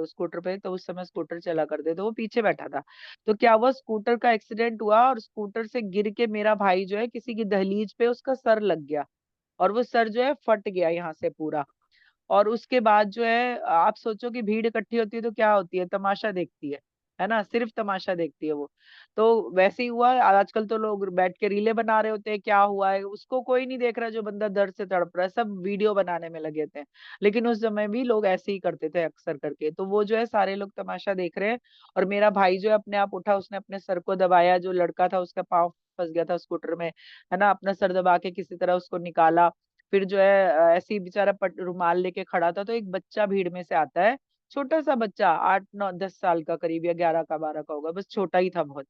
स्कूटर पे, तो उस समय स्कूटर चला करते तो वो पीछे बैठा था। तो क्या हुआ, स्कूटर का एक्सीडेंट हुआ और स्कूटर से गिर के मेरा भाई जो है किसी की दहलीज पे उसका सर लग गया, और वो सर जो है फट गया यहाँ से पूरा। और उसके बाद जो है, आप सोचो कि भीड़ इकट्ठी होती है तो क्या होती है, तमाशा देखती है ना, सिर्फ तमाशा देखती है वो। तो वैसे ही हुआ, आजकल तो लोग बैठ के रीले बना रहे होते हैं, क्या हुआ है उसको कोई नहीं देख रहा, जो बंदा दर्द से तड़प रहा है, सब वीडियो बनाने में लगे थे। लेकिन उस समय भी लोग ऐसे ही करते थे अक्सर करके, तो वो जो है सारे लोग तमाशा देख रहे हैं। और मेरा भाई जो है अपने आप उठा, उसने अपने सर को दबाया, जो लड़का था उसका पाँव फंस गया था स्कूटर में, है ना, अपना सर दबा के किसी तरह उसको निकाला। फिर जो है ऐसे ही बेचारा पट रुमाल लेके खड़ा था, तो एक बच्चा भीड़ में से आता है, छोटा सा बच्चा, 8 9 10 साल का करीब, या 11 का 12 का होगा, बस छोटा ही था बहुत।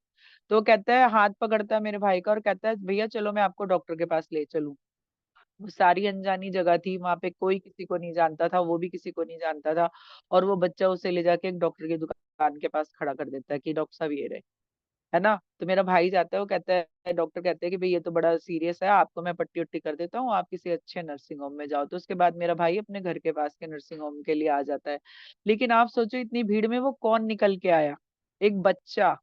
तो वो कहता है, हाथ पकड़ता है मेरे भाई का और कहता है, भैया चलो मैं आपको डॉक्टर के पास ले चलूं। वो सारी अनजानी जगह थी, वहां पे कोई किसी को नहीं जानता था, वो भी किसी को नहीं जानता था। और वो बच्चा उसे ले जाके एक डॉक्टर की दुकान के पास खड़ा कर देता है कि डॉक्टर साहब ये रहे, है ना। तो मेरा भाई जाता है, वो कहता है, डॉक्टर कहते हैं कि भाई ये तो बड़ा सीरियस है, आपको मैं पट्टी उट्टी कर देता हूँ, आप किसी अच्छे नर्सिंग होम में जाओ। तो उसके बाद मेरा भाई अपने घर के पास के नर्सिंग होम के लिए आ जाता है। लेकिन आप सोचो, इतनी भीड़ में वो कौन निकल के आया, एक बच्चा।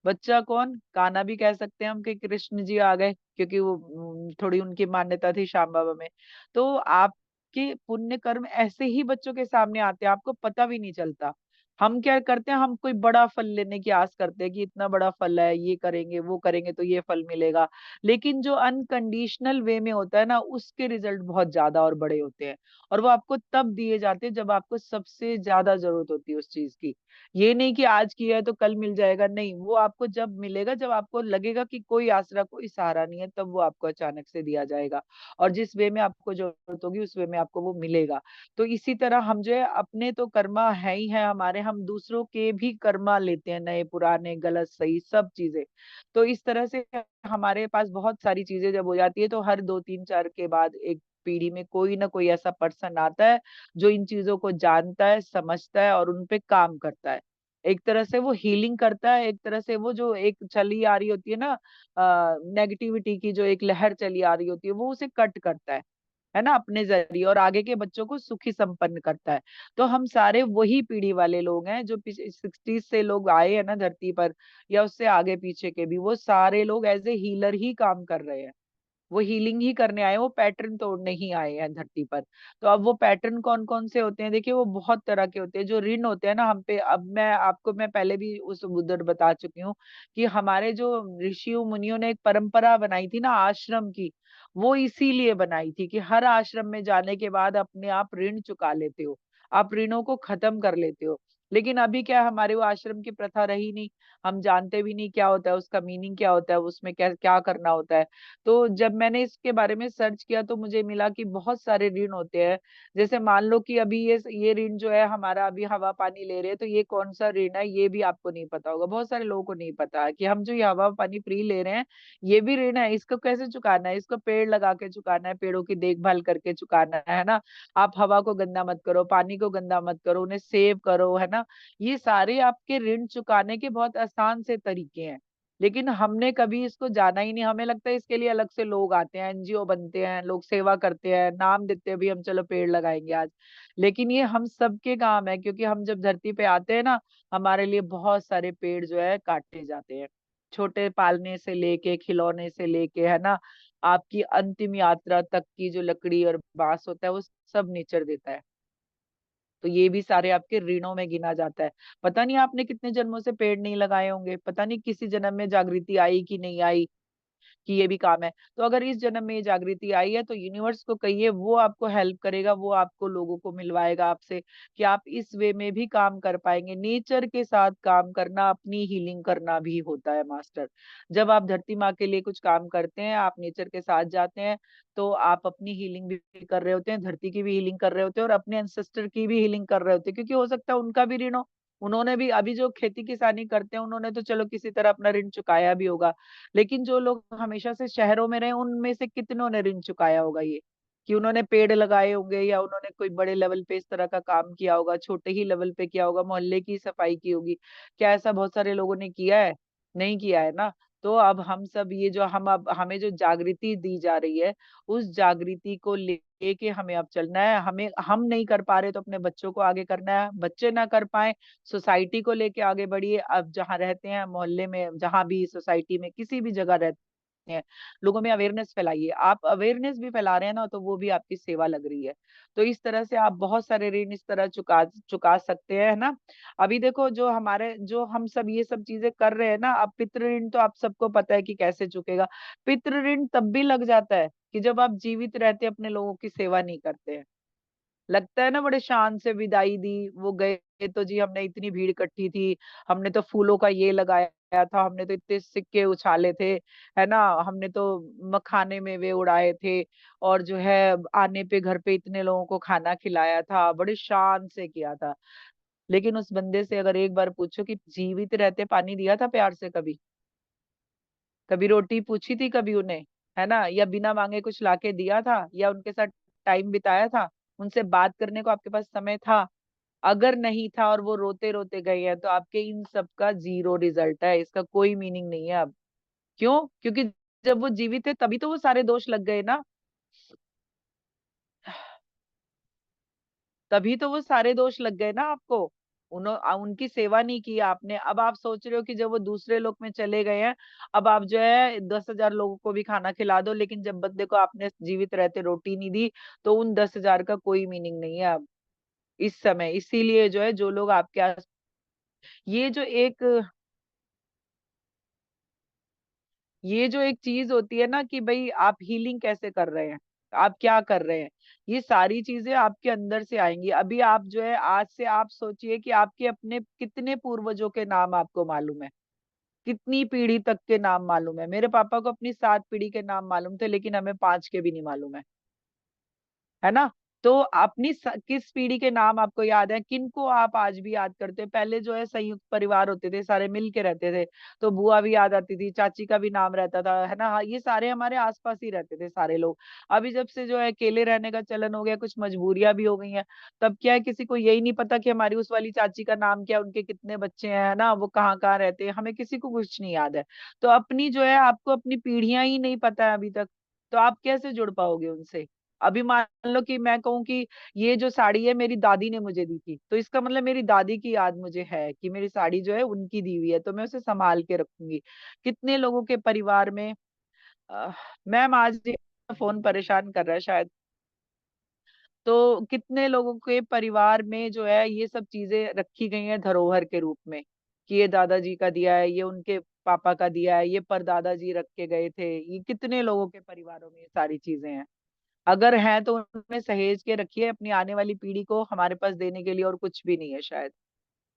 बच्चा कौन, कान्हा भी कह सकते हैं हम कि कृष्ण जी आ गए, क्योंकि वो थोड़ी उनकी मान्यता थी श्याम बाबा में। तो आपके पुण्य कर्म ऐसे ही बच्चों के सामने आते हैं, आपको पता भी नहीं चलता। हम क्या करते हैं, हम कोई बड़ा फल लेने की आस करते हैं कि इतना बड़ा फल है, ये करेंगे वो करेंगे तो ये फल मिलेगा। लेकिन जो अनकंडीशनल वे में होता है ना, उसके रिजल्ट बहुत ज्यादा और बड़े होते हैं। और वो आपको तब दिए जाते हैं जब आपको सबसे ज्यादा जरूरत होती है उस चीज की। ये नहीं कि आज किया है तो कल मिल जाएगा, नहीं, वो आपको जब मिलेगा, जब आपको लगेगा कि कोई आसरा कोई सहारा नहीं है, तब वो आपको अचानक से दिया जाएगा। और जिस वे में आपको जरूरत होगी उस वे में आपको वो मिलेगा। तो इसी तरह हम जो है, अपने तो कर्मा है ही है हमारे, हम दूसरों के भी कर्मा लेते हैं, नए पुराने गलत सही सब चीजें। तो इस तरह से हमारे पास बहुत सारी चीजें जब हो जाती है, तो हर 2 3 4 के बाद एक पीढ़ी में कोई ना कोई ऐसा पर्सन आता है जो इन चीजों को जानता है, समझता है और उन पे काम करता है। एक तरह से वो हीलिंग करता है, एक तरह से वो जो एक चली आ रही होती है ना, नेगेटिविटी की जो एक लहर चली आ रही होती है, वो उसे कट करता है ना, अपने जरिए, और आगे के बच्चों को सुखी संपन्न करता है। तो हम सारे वही पीढ़ी वाले लोग हैं, जो 60s से लोग आए हैं ना धरती पर, या उससे आगे पीछे के भी, वो सारे लोग एज ए हीलर ही काम कर रहे हैं। वो हीलिंग ही करने आए, वो पैटर्न तोड़ने ही आए हैं धरती पर। तो अब वो पैटर्न कौन कौन से होते हैं, देखिए वो बहुत तरह के होते हैं, जो ऋण होते हैं ना हम पे। अब मैं पहले भी उस उधर बता चुकी हूँ कि हमारे जो ऋषि मुनियों ने एक परंपरा बनाई थी ना आश्रम की, वो इसीलिए बनाई थी कि हर आश्रम में जाने के बाद अपने आप ऋण चुका लेते हो, आप ऋणों को खत्म कर लेते हो। लेकिन अभी क्या है, हमारे वो आश्रम की प्रथा रही नहीं, हम जानते भी नहीं क्या होता है, उसका मीनिंग क्या होता है, उसमें क्या क्या करना होता है। तो जब मैंने इसके बारे में सर्च किया तो मुझे मिला कि बहुत सारे ऋण होते हैं। जैसे मान लो कि अभी ये ऋण जो है हमारा, अभी हवा पानी ले रहे हैं, तो ये कौन सा ऋण है ये भी आपको नहीं पता होगा, बहुत सारे लोगों को नहीं पता है कि हम जो ये हवा पानी फ्री ले रहे हैं, ये भी ऋण है, इसको कैसे चुकाना है, इसको पेड़ लगा के चुकाना है, पेड़ों की देखभाल करके चुकाना है ना। आप हवा को गंदा मत करो, पानी को गंदा मत करो, उन्हें सेव करो, है ना। ये सारे आपके ऋण चुकाने के बहुत आसान से तरीके हैं। लेकिन हमने कभी इसको जाना ही नहीं, हमें लगता है इसके लिए अलग से लोग आते हैं, एनजीओ बनते हैं, लोग सेवा करते हैं, नाम देते हैं भी हम चलो पेड़ लगाएंगे आज। लेकिन ये हम सबके काम है, क्योंकि हम जब धरती पे आते हैं ना, हमारे लिए बहुत सारे पेड़ जो है काटे जाते हैं, छोटे पालने से लेके, खिलौने से लेके, है ना, आपकी अंतिम यात्रा तक की जो लकड़ी और बांस होता है वो सब नेचर देता है। तो ये भी सारे आपके ऋणों में गिना जाता है। पता नहीं आपने कितने जन्मों से पेड़ नहीं लगाए होंगे, पता नहीं किसी जन्म में जागृति आई कि नहीं आई, कि ये भी काम है। तो अगर इस जन्म में ये जागृति आई है तो यूनिवर्स को कहिए, वो आपको हेल्प करेगा, वो आपको लोगों को मिलवाएगा आपसे, कि आप इस वे में भी काम कर पाएंगे। नेचर के साथ काम करना अपनी हीलिंग करना भी होता है मास्टर। जब आप धरती माँ के लिए कुछ काम करते हैं, आप नेचर के साथ जाते हैं, तो आप अपनी हीलिंग भी कर रहे होते हैं, धरती की भी हीलिंग कर रहे होते हैं, और अपने एंसेस्टर की भी हीलिंग कर रहे होते हैं, क्योंकि हो सकता है उनका भी ऋण हो। उन्होंने भी, अभी जो खेती किसानी करते हैं उन्होंने तो चलो किसी तरह अपना ऋण चुकाया भी होगा, लेकिन जो लोग हमेशा से शहरों में रहे उनमें से कितनों ने ऋण चुकाया होगा, ये कि उन्होंने पेड़ लगाए होंगे, या उन्होंने कोई बड़े लेवल पे इस तरह का काम किया होगा, छोटे ही लेवल पे किया होगा, मोहल्ले की सफाई की होगी। क्या ऐसा बहुत सारे लोगों ने किया है? नहीं किया है ना। तो अब हम सब ये जो हम अब हमें जो जागृति दी जा रही है, उस जागृति को लेके हमें अब चलना है। हमें, हम नहीं कर पा रहे तो अपने बच्चों को आगे करना है, बच्चे ना कर पाए सोसाइटी को लेके आगे बढ़िए। अब जहाँ रहते हैं मोहल्ले में, जहाँ भी सोसाइटी में किसी भी जगह रहते हैं, लोगों में अवेयरनेस फैलाइए। आप अवेयरनेस भी फैला रहे हैं ना, तो वो भी आपकी सेवा लग रही है। तो इस तरह से आप बहुत सारे ऋण इस तरह चुका चुका सकते हैं, है ना। अभी देखो, जो हमारे, जो हम सब ये सब चीजें कर रहे हैं ना, अब पितृ ऋण तो आप सबको पता है कि कैसे चुकेगा। पितृ ऋण तब भी लग जाता है कि जब आप जीवित रहते अपने लोगों की सेवा नहीं करते हैं। लगता है ना, बड़े शान से विदाई दी, वो गए तो जी हमने इतनी भीड़ इकट्ठी थी, हमने तो फूलों का ये लगाया था, हमने तो इतने सिक्के उछाले थे, है ना, हमने तो मखाने में वे उड़ाए थे, और जो है आने पे घर पे इतने लोगों को खाना खिलाया था, बड़े शान से किया था। लेकिन उस बंदे से अगर एक बार पूछो कि जीवित रहते पानी दिया था प्यार से कभी? कभी रोटी पूछी थी कभी उन्हें? है ना, या बिना मांगे कुछ लाके दिया था, या उनके साथ टाइम बिताया था, उनसे बात करने को आपके पास समय था? अगर नहीं था और वो रोते रोते गए हैं, तो आपके इन सब का जीरो रिजल्ट है, इसका कोई मीनिंग नहीं है अब। क्यों? क्योंकि जब वो जीवित थे तभी तो वो सारे दोष लग गए ना, तभी तो वो सारे दोष लग गए ना आपको। उनकी सेवा नहीं की आपने। अब आप सोच रहे हो कि जब वो दूसरे लोक में चले गए हैं, अब आप जो है 10,000 लोगों को भी खाना खिला दो, लेकिन जब बंदे को आपने जीवित रहते रोटी नहीं दी, तो उन 10,000 का कोई मीनिंग नहीं है अब, इस समय। इसीलिए जो है, जो लोग आपके आस, ये जो एक ये जो एक चीज होती है ना कि भाई आप हीलिंग कैसे कर रहे हैं, आप क्या कर रहे हैं, ये सारी चीजें आपके अंदर से आएंगी। अभी आप जो है, आज से आप सोचिए कि आपके अपने कितने पूर्वजों के नाम आपको मालूम है, कितनी पीढ़ी तक के नाम मालूम है। मेरे पापा को अपनी 7 पीढ़ी के नाम मालूम थे, लेकिन हमें 5 के भी नहीं मालूम है ना। तो अपनी किस पीढ़ी के नाम आपको याद है, किनको आप आज भी याद करते हैं? पहले जो है संयुक्त परिवार होते थे, सारे मिल के रहते थे, तो बुआ भी याद आती थी, चाची का भी नाम रहता था, है ना। हाँ, ये सारे हमारे आसपास ही रहते थे सारे लोग। अभी जब से जो है अकेले रहने का चलन हो गया, कुछ मजबूरियां भी हो गई हैं, तब क्या है, किसी को यही नहीं पता कि हमारी उस वाली चाची का नाम क्या है, उनके कितने बच्चे हैं, है ना, वो कहाँ कहाँ रहते हैं, हमें किसी को कुछ नहीं याद है। तो अपनी जो है, आपको अपनी पीढ़ियां ही नहीं पता है अभी तक, तो आप कैसे जुड़ पाओगे उनसे? अभी मान लो कि मैं कहूँ कि ये जो साड़ी है मेरी दादी ने मुझे दी थी, तो इसका मतलब मेरी दादी की याद मुझे है कि मेरी साड़ी जो है उनकी दी हुई है, तो मैं उसे संभाल के रखूंगी। कितने लोगों के परिवार में, मैम आज ये फोन परेशान कर रहा है शायद, तो कितने लोगों के परिवार में जो है ये सब चीजें रखी गई हैं धरोहर के रूप में, कि ये दादाजी का दिया है, ये उनके पापा का दिया है, ये परदादा जी रख के गए थे। ये कितने लोगों के परिवारों में ये सारी चीजें हैं। अगर हैं तो उनमें सहेज के रखिए अपनी आने वाली पीढ़ी को हमारे पास देने के लिए, और कुछ भी नहीं है शायद।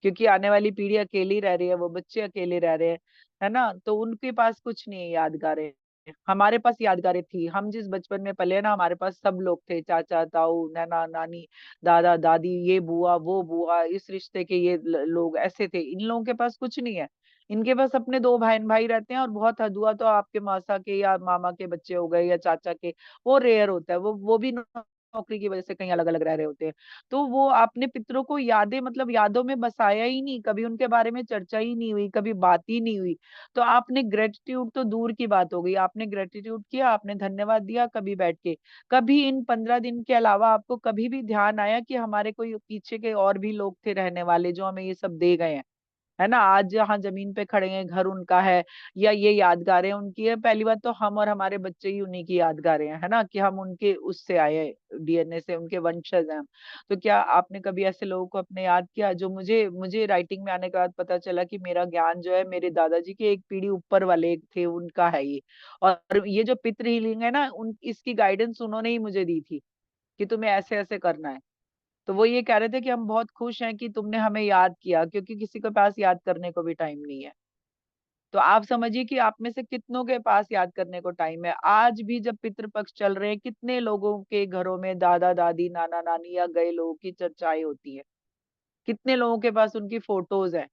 क्योंकि आने वाली पीढ़ी अकेली रह रही है, वो बच्चे अकेले रह रहे हैं, है ना, तो उनके पास कुछ नहीं है यादगारें। हमारे पास यादगारें थी, हम जिस बचपन में पले ना, हमारे पास सब लोग थे, चाचा ताऊ नाना नानी दादा दादी, ये बुआ वो बुआ, इस रिश्ते के ये लोग ऐसे थे। इन लोगों के पास कुछ नहीं है। इनके पास अपने 2 बहन भाई रहते हैं, और बहुत हद हुआ तो आपके मासा के या मामा के बच्चे हो गए, या चाचा के, वो रेयर होता है, वो भी नौकरी की वजह से कहीं अलग अलग रह रहे होते हैं। तो वो आपने पितरों को यादें, मतलब यादों में बसाया ही नहीं, कभी उनके बारे में चर्चा ही नहीं हुई, कभी बात ही नहीं हुई। तो आपने ग्रेटिट्यूड तो दूर की बात हो गई, आपने ग्रेटिट्यूड किया, आपने धन्यवाद दिया कभी बैठ के? कभी इन 15 दिन के अलावा आपको कभी भी ध्यान आया कि हमारे कोई पीछे के और भी लोग थे रहने वाले जो हमें ये सब दे गए हैं, है ना। आज जहाँ जमीन पे खड़े हैं, घर उनका है, या ये यादगारें उनकी है। पहली बात तो हम और हमारे बच्चे ही उन्हीं की यादगारें हैं, है ना, कि हम उनके उससे आए हैं, डीएनए से, उनके वंशज हैं हम। तो क्या आपने कभी ऐसे लोगों को अपने याद किया? जो मुझे मुझे राइटिंग में आने के बाद पता चला कि मेरा ज्ञान जो है मेरे दादाजी के एक पीढ़ी ऊपर वाले एक थे, उनका है ये। और ये जो पितृ हीलिंग है ना, उन इसकी गाइडेंस उन्होंने ही मुझे दी थी कि तुम्हें ऐसे ऐसे करना है। तो वो ये कह रहे थे कि हम बहुत खुश हैं कि तुमने हमें याद किया, क्योंकि किसी के पास याद करने को भी टाइम नहीं है। तो आप समझिए कि आप में से कितनों के पास याद करने को टाइम है। आज भी जब पितृपक्ष चल रहे हैं, कितने लोगों के घरों में दादा दादी नाना नानी या गए लोगों की चर्चाएं होती है, कितने लोगों के पास उनकी फोटोज है।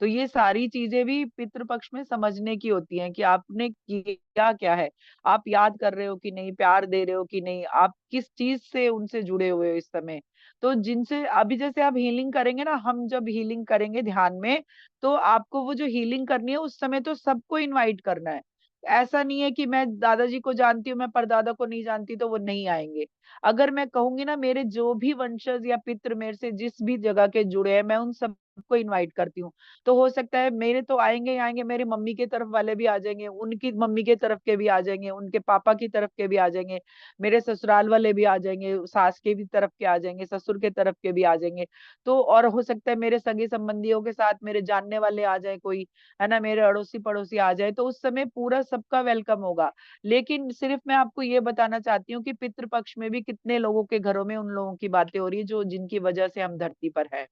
तो ये सारी चीजें भी पितृपक्ष में समझने की होती हैं कि आपने किया क्या है, आप याद कर रहे हो कि नहीं, प्यार दे रहे हो कि नहीं, आप किस चीज से उनसे जुड़े हुए हो इस समय। तो जिनसे अभी जैसे आप हीलिंग करेंगे ना, हम जब हीलिंग करेंगे ध्यान में, तो आपको वो जो हीलिंग करनी है उस समय तो सबको इनवाइट करना है। ऐसा नहीं है कि मैं दादाजी को जानती हूँ, मैं परदादा को नहीं जानती तो वो नहीं आएंगे। अगर मैं कहूंगी ना, मेरे जो भी वंशज या पितृ मेरे से जिस भी जगह के जुड़े हैं, मैं उन सबको इनवाइट करती हूँ। तो हो सकता है मेरे तो आएंगे ही आएंगे, मेरी मम्मी के तरफ वाले भी आ जाएंगे, उनकी मम्मी के तरफ के भी आ जाएंगे, उनके पापा की तरफ के भी आ जाएंगे, मेरे ससुराल वाले भी आ जाएंगे, सास के भी तरफ के आ जाएंगे, ससुर के तरफ के भी आ जाएंगे। तो और हो सकता है मेरे सगे संबंधियों के साथ मेरे जानने वाले आ जाए कोई, है ना, मेरे अड़ोसी पड़ोसी आ जाए, तो उस समय पूरा सबका वेलकम होगा। लेकिन सिर्फ मैं आपको ये बताना चाहती हूँ कि पितृपक्ष में भी कितने लोगों के घरों में उन लोगों की बातें हो रही है जो जिनकी वजह से हम धरती पर है।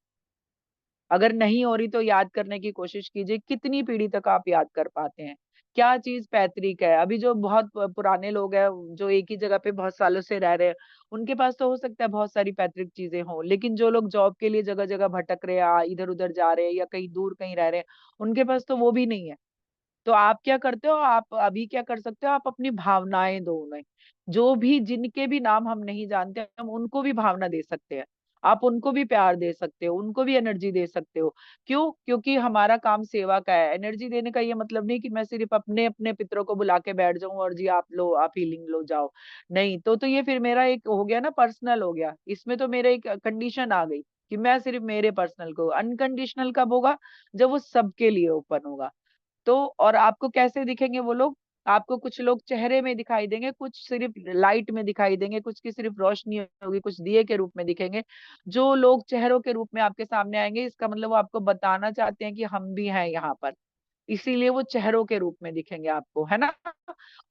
अगर नहीं हो रही तो याद करने की कोशिश कीजिए, कितनी पीढ़ी तक आप याद कर पाते हैं। क्या चीज पैतृक है। अभी जो बहुत पुराने लोग हैं, जो एक ही जगह पे बहुत सालों से रह रहे हैं, उनके पास तो हो सकता है बहुत सारी पैतृक चीजें हों, लेकिन जो लोग जॉब के लिए जगह जगह भटक रहे हैं, इधर उधर जा रहे हैं या कहीं दूर कहीं रह रहे हैं, उनके पास तो वो भी नहीं है। तो आप क्या करते हो, आप अभी क्या कर सकते हो, आप अपनी भावनाएं दो उन्हें। जो भी जिनके भी नाम हम नहीं जानते, हम उनको भी भावना दे सकते हैं। आप उनको भी प्यार दे सकते हो, उनको भी एनर्जी दे सकते हो। क्यों? क्योंकि हमारा काम सेवा का है। एनर्जी देने का ये मतलब नहीं कि मैं सिर्फ अपने अपने पितरों को बुला के बैठ जाऊं और जी आप लो, आप हीलिंग लो, जाओ। नहीं, तो ये फिर मेरा एक हो गया ना, पर्सनल हो गया। इसमें तो मेरा एक कंडीशन आ गई कि मैं सिर्फ मेरे पर्सनल को। अनकंडीशनल कब होगा? जब वो सबके लिए ओपन होगा। तो और आपको कैसे दिखेंगे वो लोग? आपको कुछ लोग चेहरे में दिखाई देंगे, कुछ सिर्फ लाइट में दिखाई देंगे, कुछ की सिर्फ रोशनी होगी, कुछ दिए के रूप में दिखेंगे। जो लोग चेहरों के रूप में आपके सामने आएंगे, इसका मतलब वो आपको बताना चाहते हैं कि हम भी हैं यहाँ पर, इसीलिए वो चेहरों के रूप में दिखेंगे आपको, है ना।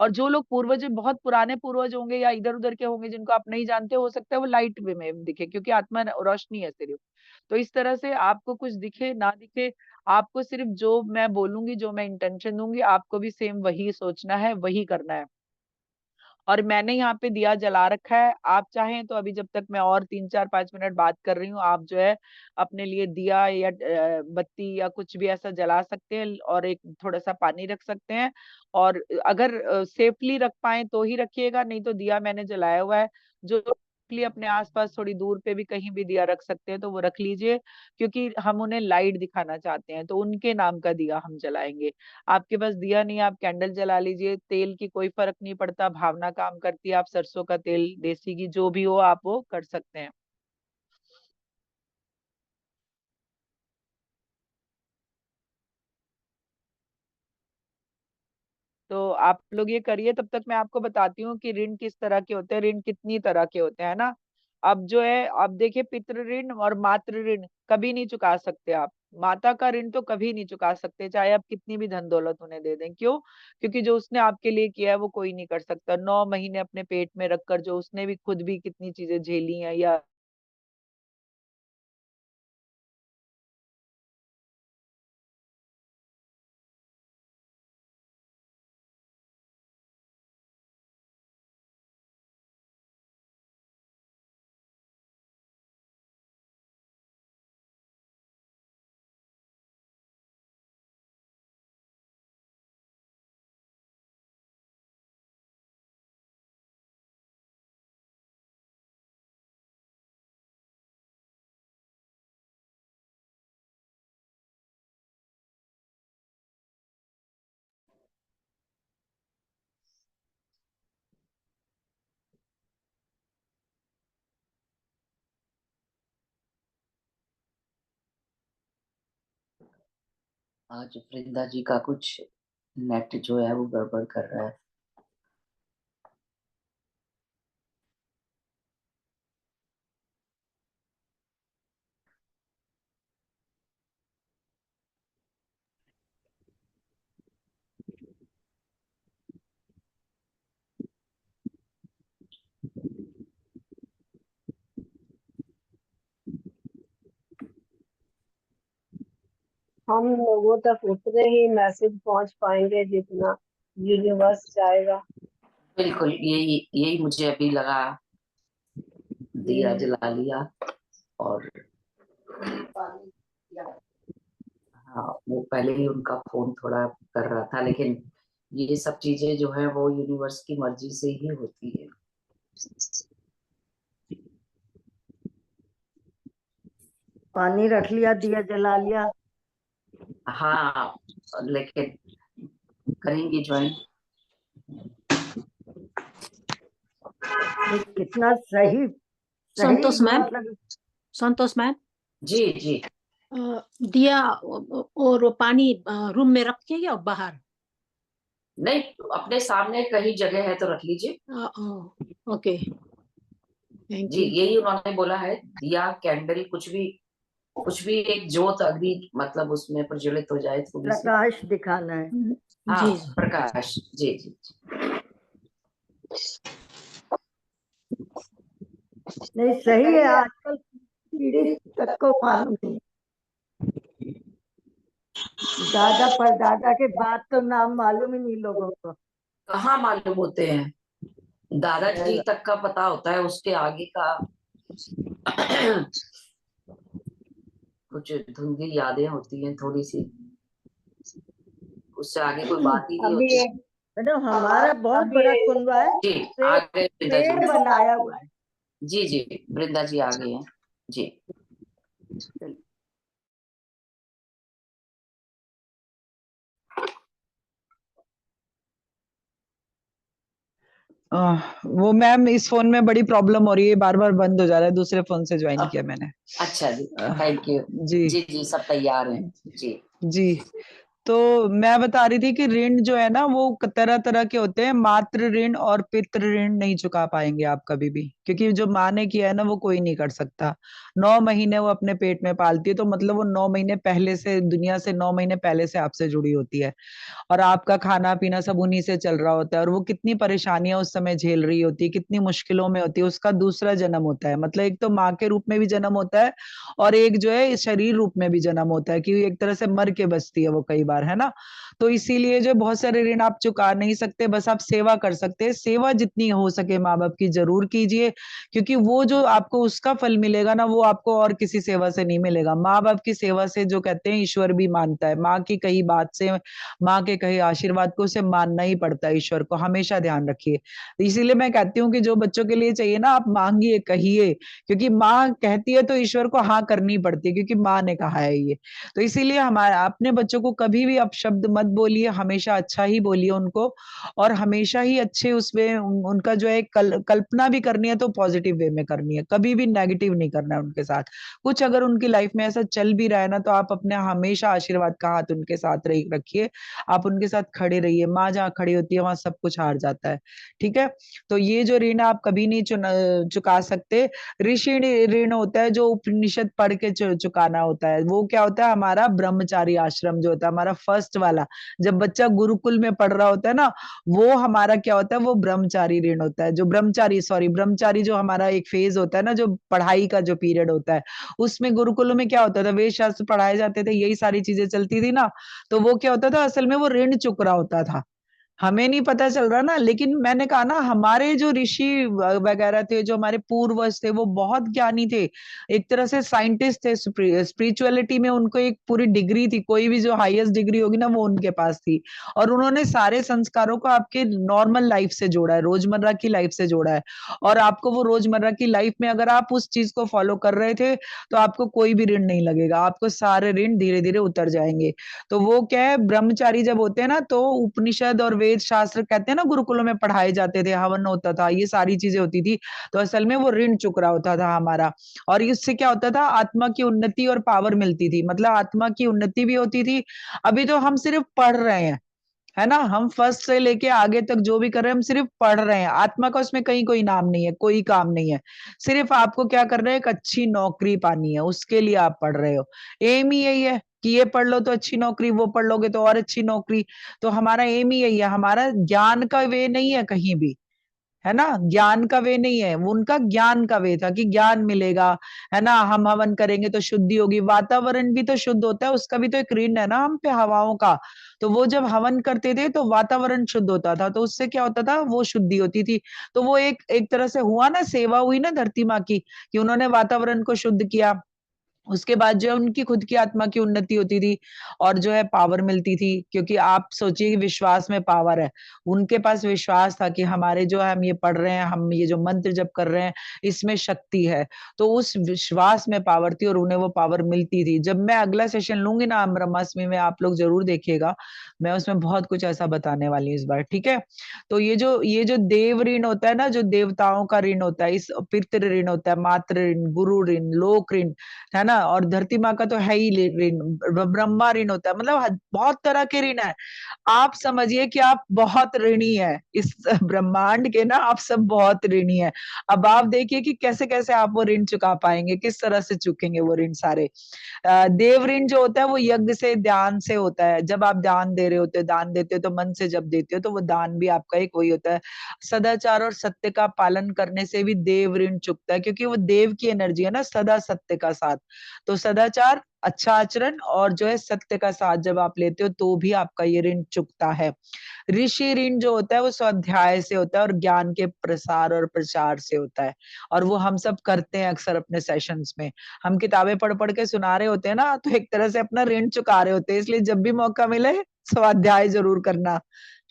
और जो लोग पूर्वज, बहुत पुराने पूर्वज होंगे या इधर उधर के होंगे जिनको आप नहीं जानते, हो सकता है वो लाइट वे में दिखे, क्योंकि आत्मा रोशनी है सिर्फ। तो इस तरह से आपको कुछ दिखे ना दिखे, आपको सिर्फ जो मैं बोलूंगी, जो मैं इंटेंशन दूंगी, आपको भी सेम वही सोचना है, वही करना है। और मैंने यहाँ पे दिया जला रखा है। आप चाहें तो अभी जब तक मैं और 3 4 5 मिनट बात कर रही हूँ, आप जो है अपने लिए दिया या बत्ती या कुछ भी ऐसा जला सकते हैं, और एक थोड़ा सा पानी रख सकते हैं। और अगर सेफली रख पाए तो ही रखिएगा, नहीं तो दिया मैंने जलाया हुआ है, जो safely अपने आसपास थोड़ी दूर पे भी कहीं भी दिया रख सकते हैं तो वो रख लीजिए। क्योंकि हम उन्हें लाइट दिखाना चाहते हैं, तो उनके नाम का दिया हम जलाएंगे। आपके पास दिया नहीं, आप कैंडल जला लीजिए, तेल की कोई फर्क नहीं पड़ता, भावना काम करती है। आप सरसों का तेल, देसी घी, जो भी हो आप वो कर सकते हैं। तो आप लोग ये करिए, तब तक मैं आपको बताती हूँ कि ऋण किस तरह के होते हैं, ऋण कितनी तरह के होते हैं ना। अब जो है, अब देखिए, पितृ ऋण और मातृ ऋण कभी नहीं चुका सकते आप। माता का ऋण तो कभी नहीं चुका सकते, चाहे आप कितनी भी धन दौलत उन्हें दे दें। क्यों? क्योंकि जो उसने आपके लिए किया है वो कोई नहीं कर सकता। 9 महीने अपने पेट में रखकर जो उसने भी खुद भी कितनी चीजें झेली हैं, या आज वृंदा जी का कुछ नेट जो है वो गड़बड़ कर रहा है। हम लोगों तक उतने ही मैसेज पहुंच पाएंगे जितना यूनिवर्स चाहेगा। बिल्कुल, यही यही मुझे अभी लगा। दिया जला लिया और हाँ, वो पहले ही उनका फोन थोड़ा कर रहा था, लेकिन ये सब चीजें जो है वो यूनिवर्स की मर्जी से ही होती है। पानी रख लिया, दिया जला लिया। हाँ, लेकिन करेंगे ज्वाइन। ये कितना सही सही संतोष मैम, मतलब संतोष मैम, जी जी। दिया और पानी रूम में रखिए या बाहर? नहीं, अपने सामने कहीं जगह है तो रख लीजिए। Okay, thank ji, you. यही उन्होंने बोला है। दिया, कैंडल, कुछ भी एक ज्योत अग्नि मतलब उसमें प्रज्वलित हो जाए थोड़ी सी। प्रकाश दिखाना है। हाँ, जी प्रकाश। जी जी जी। नहीं, सही है। आजकल पीढ़ी तक को मालूम नहीं। दादा परदादा के बाद तो नाम मालूम ही नहीं लोगों को। कहाँ मालूम होते हैं, दादाजी तक का पता होता है, उसके आगे का कुछ धुंधली यादें होती हैं थोड़ी सी, उससे आगे कोई बात ही नहीं अभी होती। एक मैडम, हमारा बहुत अभी बड़ा कुंबा है। जी, आ गए वृंदा जी। पेड़ बनाया हुआ है। जी जी, वृंदा जी आ गए हैं जी। वो मैम इस फोन में बड़ी प्रॉब्लम हो रही है, बार बार बंद हो जा रहा है। दूसरे फोन से ज्वाइन किया मैंने। अच्छा जी, थैंक यू। जी जी जी, सब तैयार हैं जी। जी। तो मैं बता रही थी कि ऋण जो है ना वो तरह तरह के होते हैं। मातृ ऋण और पितृ ऋण नहीं चुका पाएंगे आप कभी भी, क्योंकि जो माँ ने किया है ना वो कोई नहीं कर सकता। 9 महीने वो अपने पेट में पालती है, तो मतलब वो 9 महीने पहले से दुनिया से 9 महीने पहले से आपसे जुड़ी होती है। और आपका खाना पीना सब उन्हीं से चल रहा होता है। और वो कितनी परेशानियां उस समय झेल रही होती है, कितनी मुश्किलों में होती है। उसका दूसरा जन्म होता है, मतलब एक तो माँ के रूप में भी जन्म होता है, और एक जो है शरीर रूप में भी जन्म होता है, कि एक तरह से मर के बचती है वो कई बार, है ना। तो इसीलिए जो बहुत सारे ऋण आप चुका नहीं सकते, बस आप सेवा कर सकते हैं। सेवा जितनी हो सके माँ बाप की जरूर कीजिए, क्योंकि वो जो आपको उसका फल मिलेगा ना वो आपको और किसी सेवा से नहीं मिलेगा। माँ बाप की सेवा से जो कहते हैं ईश्वर भी मानता है। माँ की कही बात से, माँ के कहे आशीर्वाद को उसे मानना ही पड़ता है, ईश्वर को हमेशा ध्यान रखिए। इसीलिए मैं कहती हूँ कि जो बच्चों के लिए चाहिए ना आप मांगिए, कहिए, क्योंकि माँ कहती है तो ईश्वर को हाँ करनी पड़ती है, क्योंकि माँ ने कहा है ये। तो इसीलिए हमारे अपने बच्चों को कभी भी अपशब्द मत बोलिए, हमेशा अच्छा ही बोलिए उनको। और हमेशा ही अच्छे उसमें उनका जो है कल्पना भी करनी है तो पॉजिटिव वे में करनी है, कभी भी नेगेटिव नहीं करना है उनके साथ। कुछ अगर उनकी लाइफ में ऐसा चल भी रहा है ना, तो आप अपने हमेशा आशीर्वाद का हाथ उनके साथ रखिए। आप उनके साथ खड़े रहिए। माँ जहाँ खड़ी होती है वहां सब कुछ हार जाता है। ठीक है। तो ये जो ऋण आप कभी नहीं चुका सकते। ऋषि ऋण होता है जो उपनिषद पढ़ के चुकाना होता है। वो क्या होता है, हमारा ब्रह्मचारी आश्रम जो होता है, हमारा फर्स्ट वाला, जब बच्चा गुरुकुल में पढ़ रहा होता है ना, वो हमारा क्या होता है, वो ब्रह्मचारी ऋण होता है। जो ब्रह्मचारी जो हमारा एक फेज होता है ना, जो पढ़ाई का जो पीरियड होता है, उसमें गुरुकुलों में क्या होता था, वेद शास्त्र पढ़ाए जाते थे, यही सारी चीजें चलती थी ना। तो वो क्या होता था, असल में वो ऋण चुक रहा होता था। हमें नहीं पता चल रहा ना, लेकिन मैंने कहा ना, हमारे जो ऋषि वगैरह थे, जो हमारे पूर्वज थे, वो बहुत ज्ञानी थे। एक तरह से साइंटिस्ट थे। स्पिरिचुअलिटी में उनको एक पूरी डिग्री थी, कोई भी जो हाईएस्ट डिग्री होगी ना वो उनके पास थी। और उन्होंने सारे संस्कारों को आपके नॉर्मल लाइफ से जोड़ा है, रोजमर्रा की लाइफ से जोड़ा है। और आपको वो रोजमर्रा की लाइफ में अगर आप उस चीज को फॉलो कर रहे थे, तो आपको कोई भी ऋण नहीं लगेगा, आपको सारे ऋण धीरे धीरे उतर जाएंगे। तो वो क्या है, ब्रह्मचारी जब होते हैं ना, तो उपनिषद और वेद शास्त्र कहते हैं ना गुरुकुलों में पढ़ाए जाते थे, हवन होता था, ये सारी चीजें होती थी, तो असल में वो ऋण चुक रहा होता था हमारा। और इससे क्या होता था, आत्मा की उन्नति और पावर मिलती थी, मतलब आत्मा की उन्नति भी होती थी। अभी तो हम सिर्फ पढ़ रहे हैं, है ना, हम फर्स्ट से लेके आगे तक जो भी कर रहे हैं हम सिर्फ पढ़ रहे हैं, आत्मा का उसमें कहीं कोई नाम नहीं है, कोई काम नहीं है। सिर्फ आपको क्या करना है, एक अच्छी नौकरी पानी है, उसके लिए आप पढ़ रहे हो। एम ही यही है कि ये पढ़ लो तो अच्छी नौकरी, वो पढ़ लोगे तो और अच्छी नौकरी। तो हमारा एम ही यही है, हमारा ज्ञान का वे नहीं है कहीं भी, है ना, ज्ञान का वे नहीं है, वो उनका ज्ञान का वे था कि ज्ञान मिलेगा, है ना, हम हवन करेंगे तो शुद्धि होगी, वातावरण भी तो शुद्ध होता है, उसका भी तो एक ऋण है ना हम पे, हवाओं का। तो वो जब हवन करते थे तो वातावरण शुद्ध होता था, तो उससे क्या होता था, वो शुद्धि होती थी। तो वो एक एक तरह से हुआ ना, सेवा हुई ना धरती माँ की, कि उन्होंने वातावरण को शुद्ध किया। उसके बाद जो है उनकी खुद की आत्मा की उन्नति होती थी, और जो है पावर मिलती थी, क्योंकि आप सोचिए कि विश्वास में पावर है। उनके पास विश्वास था कि हमारे जो है, हम ये पढ़ रहे हैं, हम ये जो मंत्र जप कर रहे हैं, इसमें शक्ति है। तो उस विश्वास में पावर थी और उन्हें वो पावर मिलती थी। जब मैं अगला सेशन लूंगी ना ब्रह्माष्टमी में, आप लोग जरूर देखिएगा, मैं उसमें बहुत कुछ ऐसा बताने वाली हूँ इस बार, ठीक है। तो ये जो देव ऋण होता है ना, जो देवताओं का ऋण होता है, इस पितृ ऋण होता है, मातृ ऋण, गुरु ऋण, लोक ऋण, है ना, और धरती माँ का तो है ही ऋण, ब्रह्मा ऋण होता है, मतलब बहुत तरह के ऋण है। आप समझिए कि आप बहुत ऋणी है इस ब्रह्मांड के ना, आप सब बहुत ऋणी है। अब आप देखिए कि कैसे कैसे आप वो ऋण चुका पाएंगे, किस तरह से चुकेंगे वो ऋण सारे। देव ऋण जो होता है वो यज्ञ से, ध्यान से होता है। जब आप दान दे रहे होते हो, दान देते हो तो मन से जब देते हो, तो वो दान भी आपका एक वही होता है। सदाचार और सत्य का पालन करने से भी देव ऋण चुकता है, क्योंकि वो देव की एनर्जी है ना, सदा सत्य का साथ। तो सदाचार, अच्छा आचरण और जो है सत्य का साथ जब आप लेते हो, तो भी आपका ये ऋण चुकता है। ऋषि ऋण जो होता है वो स्वाध्याय से होता है और ज्ञान के प्रसार और प्रचार से होता है। और वो हम सब करते हैं अक्सर अपने सेशंस में, हम किताबें पढ़ पढ़ के सुना रहे होते हैं ना, तो एक तरह से अपना ऋण चुका रहे होते हैं। इसलिए जब भी मौका मिले स्वाध्याय जरूर करना,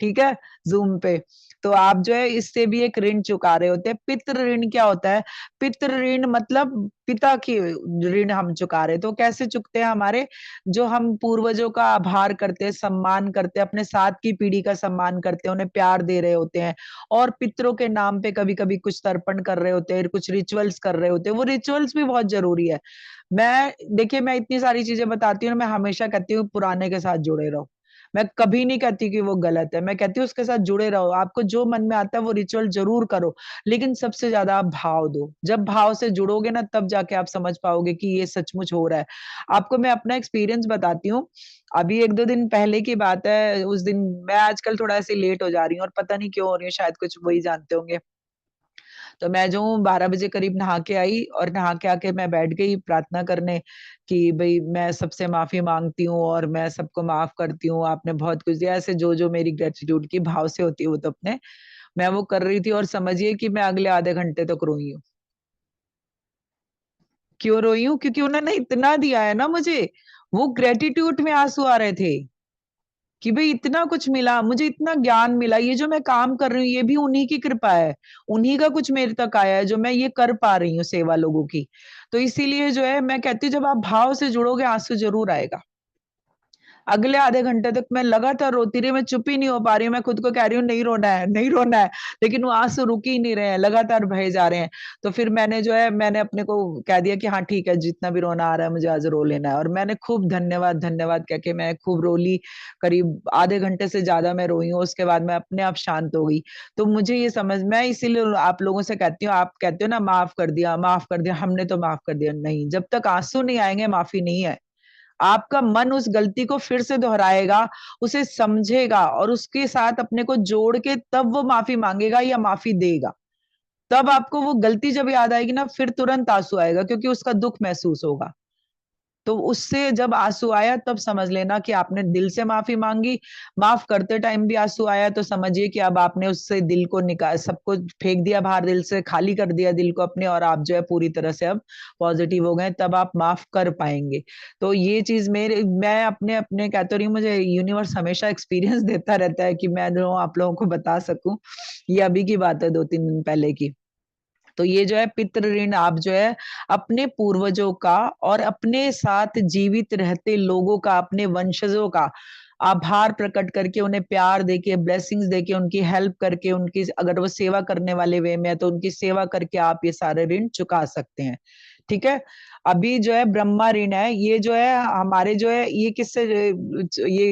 ठीक है, जूम पे। तो आप जो है इससे भी एक ऋण चुका रहे होते हैं। पितृ ऋण क्या होता है, पितृ ऋण मतलब पिता की ऋण हम चुका रहे, तो कैसे चुकते हैं, हमारे जो हम पूर्वजों का आभार करते हैं, सम्मान करते हैं, अपने साथ की पीढ़ी का सम्मान करते हैं, उन्हें प्यार दे रहे होते हैं, और पितरों के नाम पे कभी कभी कुछ तर्पण कर रहे होते हैं, कुछ रिचुअल्स कर रहे होते हैं। वो रिचुअल्स भी बहुत जरूरी है। मैं देखिए, मैं इतनी सारी चीजें बताती हूँ, मैं हमेशा कहती हूँ पुराने के साथ जुड़े रहो। मैं कभी नहीं कहती कि वो गलत है, मैं कहती हूँ उसके साथ जुड़े रहो, आपको जो मन में आता है वो रिचुअल जरूर करो, लेकिन सबसे ज्यादा आप भाव दो। जब भाव से जुड़ोगे ना, तब जाके आप समझ पाओगे कि ये सचमुच हो रहा है। आपको मैं अपना एक्सपीरियंस बताती हूँ। अभी 1-2 दिन पहले की बात है, उस दिन मैं आजकल थोड़ा ऐसे लेट हो जा रही हूँ, और पता नहीं क्यों हो रही हूँ, शायद कुछ वही जानते होंगे। तो मैं जो 12 बजे करीब नहा के आई, और नहा के आके मैं बैठ गई प्रार्थना करने, कि भाई मैं सबसे माफी मांगती हूँ और मैं सबको माफ करती हूँ, आपने बहुत कुछ दिया, ऐसे जो जो मेरी ग्रेटिट्यूड की भाव से होती है वो तो अपने, मैं वो कर रही थी। और समझिए कि मैं अगले आधे घंटे तक रोई हूँ। क्यों रोई हूँ, क्योंकि उन्होंने इतना दिया है ना मुझे, वो ग्रेटिट्यूड में आंसू आ रहे थे कि भाई इतना कुछ मिला मुझे, इतना ज्ञान मिला, ये जो मैं काम कर रही हूँ ये भी उन्हीं की कृपा है, उन्हीं का कुछ मेरे तक आया है जो मैं ये कर पा रही हूँ सेवा लोगों की। तो इसीलिए जो है मैं कहती हूँ, जब आप भाव से जुड़ोगे आंसू जरूर आएगा। अगले आधे घंटे तक मैं लगातार रोती रही, मैं चुप ही नहीं हो पा रही हूँ, मैं खुद को कह रही हूँ नहीं रोना है, नहीं रोना है, लेकिन वो आंसू रुक ही नहीं रहे हैं, लगातार बहे जा रहे हैं। तो फिर मैंने जो है, मैंने अपने को कह दिया कि हाँ ठीक है, जितना भी रोना आ रहा है मुझे आज रो लेना है। और मैंने खूब धन्यवाद धन्यवाद कह के मैं खूब रोली, करीब आधे घंटे से ज्यादा मैं रोई हूँ। उसके बाद मैं अपने आप शांत हो गई। तो मुझे ये समझ, मैं इसीलिए आप लोगों से कहती हूँ, आप कहते हो ना माफ कर दिया, माफ कर दिया, हमने तो माफ कर दिया, नहीं, जब तक आंसू नहीं आएंगे माफी नहीं है। आपका मन उस गलती को फिर से दोहराएगा, उसे समझेगा, और उसके साथ अपने को जोड़ के तब वो माफी मांगेगा या माफी देगा। तब आपको वो गलती जब याद आएगी ना, फिर तुरंत आंसू आएगा, क्योंकि उसका दुख महसूस होगा। तो उससे जब आंसू आया तब समझ लेना कि आपने दिल से माफी मांगी। माफ करते टाइम भी आंसू आया तो समझिए कि अब आपने उससे दिल को निकाल, सबको फेंक दिया बाहर, दिल से खाली कर दिया दिल को अपने, और आप जो है पूरी तरह से अब पॉजिटिव हो गए, तब आप माफ कर पाएंगे। तो ये चीज मैं अपने अपने कहते रही हूँ, मुझे यूनिवर्स हमेशा एक्सपीरियंस देता रहता है कि मैं जो आप लोगों को बता सकूं। ये अभी की बात है 2-3 दिन पहले की। तो ये जो है पितृ ऋण, आप जो है अपने पूर्वजों का और अपने साथ जीवित रहते लोगों का, अपने वंशजों का, आभार प्रकट करके, उन्हें प्यार देके, ब्लेसिंग्स देके, उनकी हेल्प करके, उनकी अगर वो सेवा करने वाले वे में है तो उनकी सेवा करके आप ये सारे ऋण चुका सकते हैं। ठीक है। अभी जो है ब्रह्मा ऋण है, ये जो है हमारे जो है ये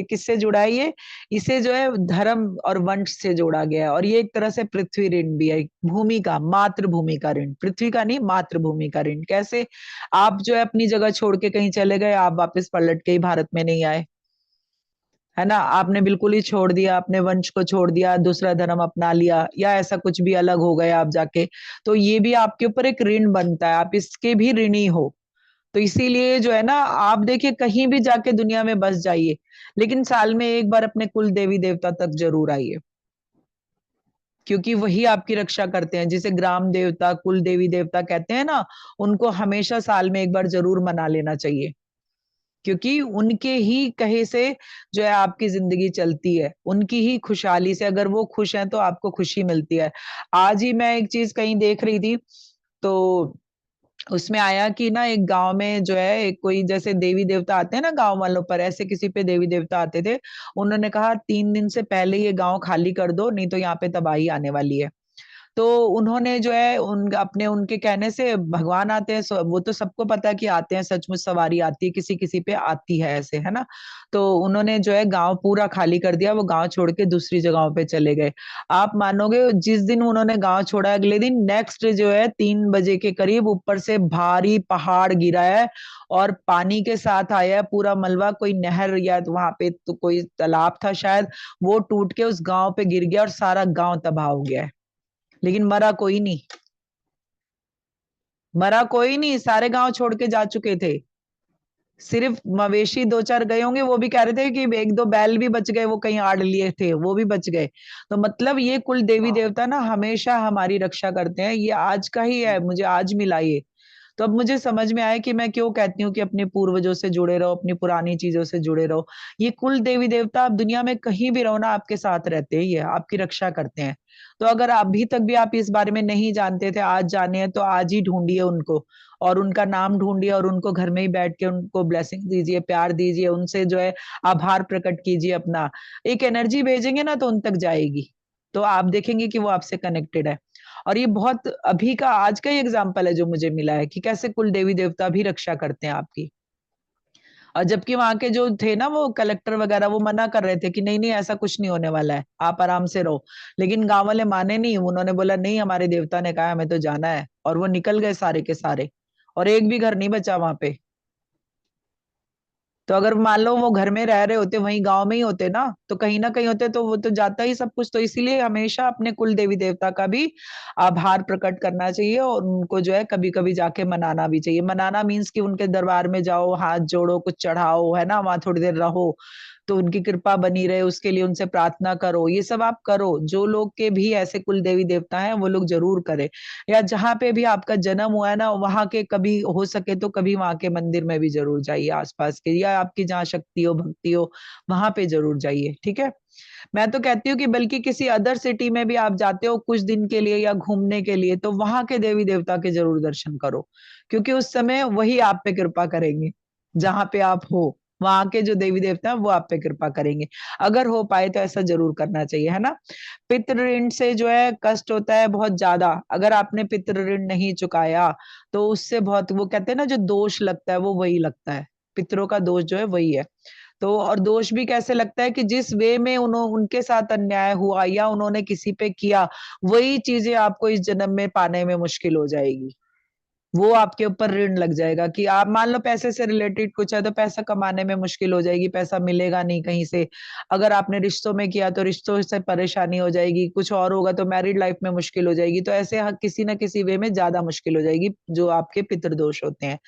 किससे जुड़ा है, ये इसे जो है धर्म और वंश से जोड़ा गया है। और ये एक तरह से पृथ्वी ऋण भी है, भूमि का, मातृभूमि का ऋण, पृथ्वी का नहीं, मातृभूमि का ऋण। कैसे? आप जो है अपनी जगह छोड़ के कहीं चले गए, आप वापस पलट के ही भारत में नहीं आए, है ना, आपने बिल्कुल ही छोड़ दिया, अपने वंश को छोड़ दिया, दूसरा धर्म अपना लिया, या ऐसा कुछ भी अलग हो गए आप जाके, तो ये भी आपके ऊपर एक ऋण बनता है, आप इसके भी ऋणी हो। तो इसीलिए जो है ना, आप देखिए कहीं भी जाके दुनिया में बस जाइए, लेकिन साल में एक बार अपने कुल देवी देवता तक जरूर आइए, क्योंकि वही आपकी रक्षा करते हैं। जिसे ग्राम देवता, कुल देवी देवता कहते हैं ना, उनको हमेशा साल में एक बार जरूर मना लेना चाहिए, क्योंकि उनके ही कहे से जो है आपकी जिंदगी चलती है, उनकी ही खुशहाली से, अगर वो खुश हैं तो आपको खुशी मिलती है। आज ही मैं एक चीज कहीं देख रही थी, तो उसमें आया कि ना एक गांव में जो है एक कोई, जैसे देवी देवता आते हैं ना गांव वालों पर, ऐसे किसी पे देवी देवता आते थे। उन्होंने कहा 3 दिन से पहले ये गांव खाली कर दो, नहीं तो यहाँ पे तबाही आने वाली है। तो उन्होंने जो है उनके कहने से, भगवान आते हैं, वो तो सबको पता है कि आते हैं, सचमुच सवारी आती है, किसी किसी पे आती है ऐसे, है ना। तो उन्होंने जो है गांव पूरा खाली कर दिया, वो गांव छोड़ के दूसरी जगहों पे चले गए। आप मानोगे, जिस दिन उन्होंने गांव छोड़ा, अगले दिन नेक्स्ट जो है 3 बजे के करीब ऊपर से भारी पहाड़ गिरा है, और पानी के साथ आया है पूरा मलबा, कोई नहर या वहां पे तो कोई तालाब था शायद, वो टूट के उस गांव पे गिर गया और सारा गांव तबाह हो गया है। लेकिन मरा कोई नहीं, मरा कोई नहीं, सारे गांव छोड़ के जा चुके थे। सिर्फ मवेशी 2-4 गए होंगे, वो भी कह रहे थे कि 1-2 बैल भी बच गए, वो कहीं आड़ लिए थे, वो भी बच गए। तो मतलब ये कुल देवी देवता ना हमेशा हमारी रक्षा करते हैं, ये आज का ही है, मुझे आज मिला ये। तो अब मुझे समझ में आया कि मैं क्यों कहती हूँ कि अपने पूर्वजों से जुड़े रहो, अपनी पुरानी चीजों से जुड़े रहो। ये कुल देवी देवता आप दुनिया में कहीं भी रहो ना, आपके साथ रहते ही है, आपकी रक्षा करते हैं। तो अगर अभी तक भी आप इस बारे में नहीं जानते थे, आज जाने हैं, तो आज ही ढूंढिए उनको, और उनका नाम ढूंढिए, और उनको घर में ही बैठ के उनको ब्लेसिंग दीजिए, प्यार दीजिए, उनसे जो है आभार प्रकट कीजिए अपना। एक एनर्जी भेजेंगे ना तो उन तक जाएगी, तो आप देखेंगे कि वो आपसे कनेक्टेड है। और ये बहुत अभी का, आज का ही एग्जाम्पल है जो मुझे मिला है, कि कैसे कुल देवी देवता भी रक्षा करते हैं आपकी। और जबकि वहां के जो थे ना, वो कलेक्टर वगैरह, वो मना कर रहे थे कि नहीं नहीं, ऐसा कुछ नहीं होने वाला है, आप आराम से रहो। लेकिन गांव वाले माने नहीं, उन्होंने बोला नहीं, हमारे देवता ने कहा हमें तो जाना है, और वो निकल गए सारे के सारे, और एक भी घर नहीं बचा वहां पे। तो अगर मान लो वो घर में रह रहे होते, वहीं गांव में ही होते ना, तो कहीं ना कहीं होते, तो वो तो जाता ही सब कुछ। तो इसीलिए हमेशा अपने कुल देवी देवता का भी आभार प्रकट करना चाहिए, और उनको जो है कभी कभी जाके मनाना भी चाहिए। मनाना मीन्स कि उनके दरबार में जाओ, हाथ जोड़ो, कुछ चढ़ाओ, है ना, वहां थोड़ी देर रहो, तो उनकी कृपा बनी रहे, उसके लिए उनसे प्रार्थना करो, ये सब आप करो। जो लोग के भी ऐसे कुल देवी देवता हैं, वो लोग जरूर करें। या जहाँ पे भी आपका जन्म हुआ है ना, वहां के कभी हो सके तो कभी वहां के मंदिर में भी जरूर जाइए, आसपास के, या आपकी जहाँ शक्ति हो, भक्ति हो, वहां पे जरूर जाइए। ठीक है। मैं तो कहती हूँ कि बल्कि किसी अदर सिटी में भी आप जाते हो कुछ दिन के लिए या घूमने के लिए, तो वहां के देवी देवता के जरूर दर्शन करो, क्योंकि उस समय वही आप पे कृपा करेंगे। जहां पे आप हो, वहां के जो देवी देवता हैं वो आप पे कृपा करेंगे। अगर हो पाए तो ऐसा जरूर करना चाहिए, है ना। पितृ ऋण से जो है कष्ट होता है बहुत ज्यादा। अगर आपने पितृ ऋण नहीं चुकाया, तो उससे बहुत, वो कहते हैं ना, जो दोष लगता है वो वही लगता है, पितरों का दोष जो है वही है। तो और दोष भी कैसे लगता है, कि जिस वे में उनके साथ अन्याय हुआ या उन्होंने किसी पे किया, वही चीजें आपको इस जन्म में पाने में मुश्किल हो जाएगी। वो आपके ऊपर ऋण लग जाएगा, कि आप मान लो पैसे से रिलेटेड कुछ है, तो पैसा कमाने में मुश्किल हो जाएगी, पैसा मिलेगा नहीं कहीं से। अगर आपने रिश्तों में किया तो रिश्तों से परेशानी हो जाएगी, कुछ और होगा तो मैरिड लाइफ में मुश्किल हो जाएगी। तो ऐसे किसी ना किसी वे में ज्यादा मुश्किल हो जाएगी, जो आपके पितृदोष होते हैं।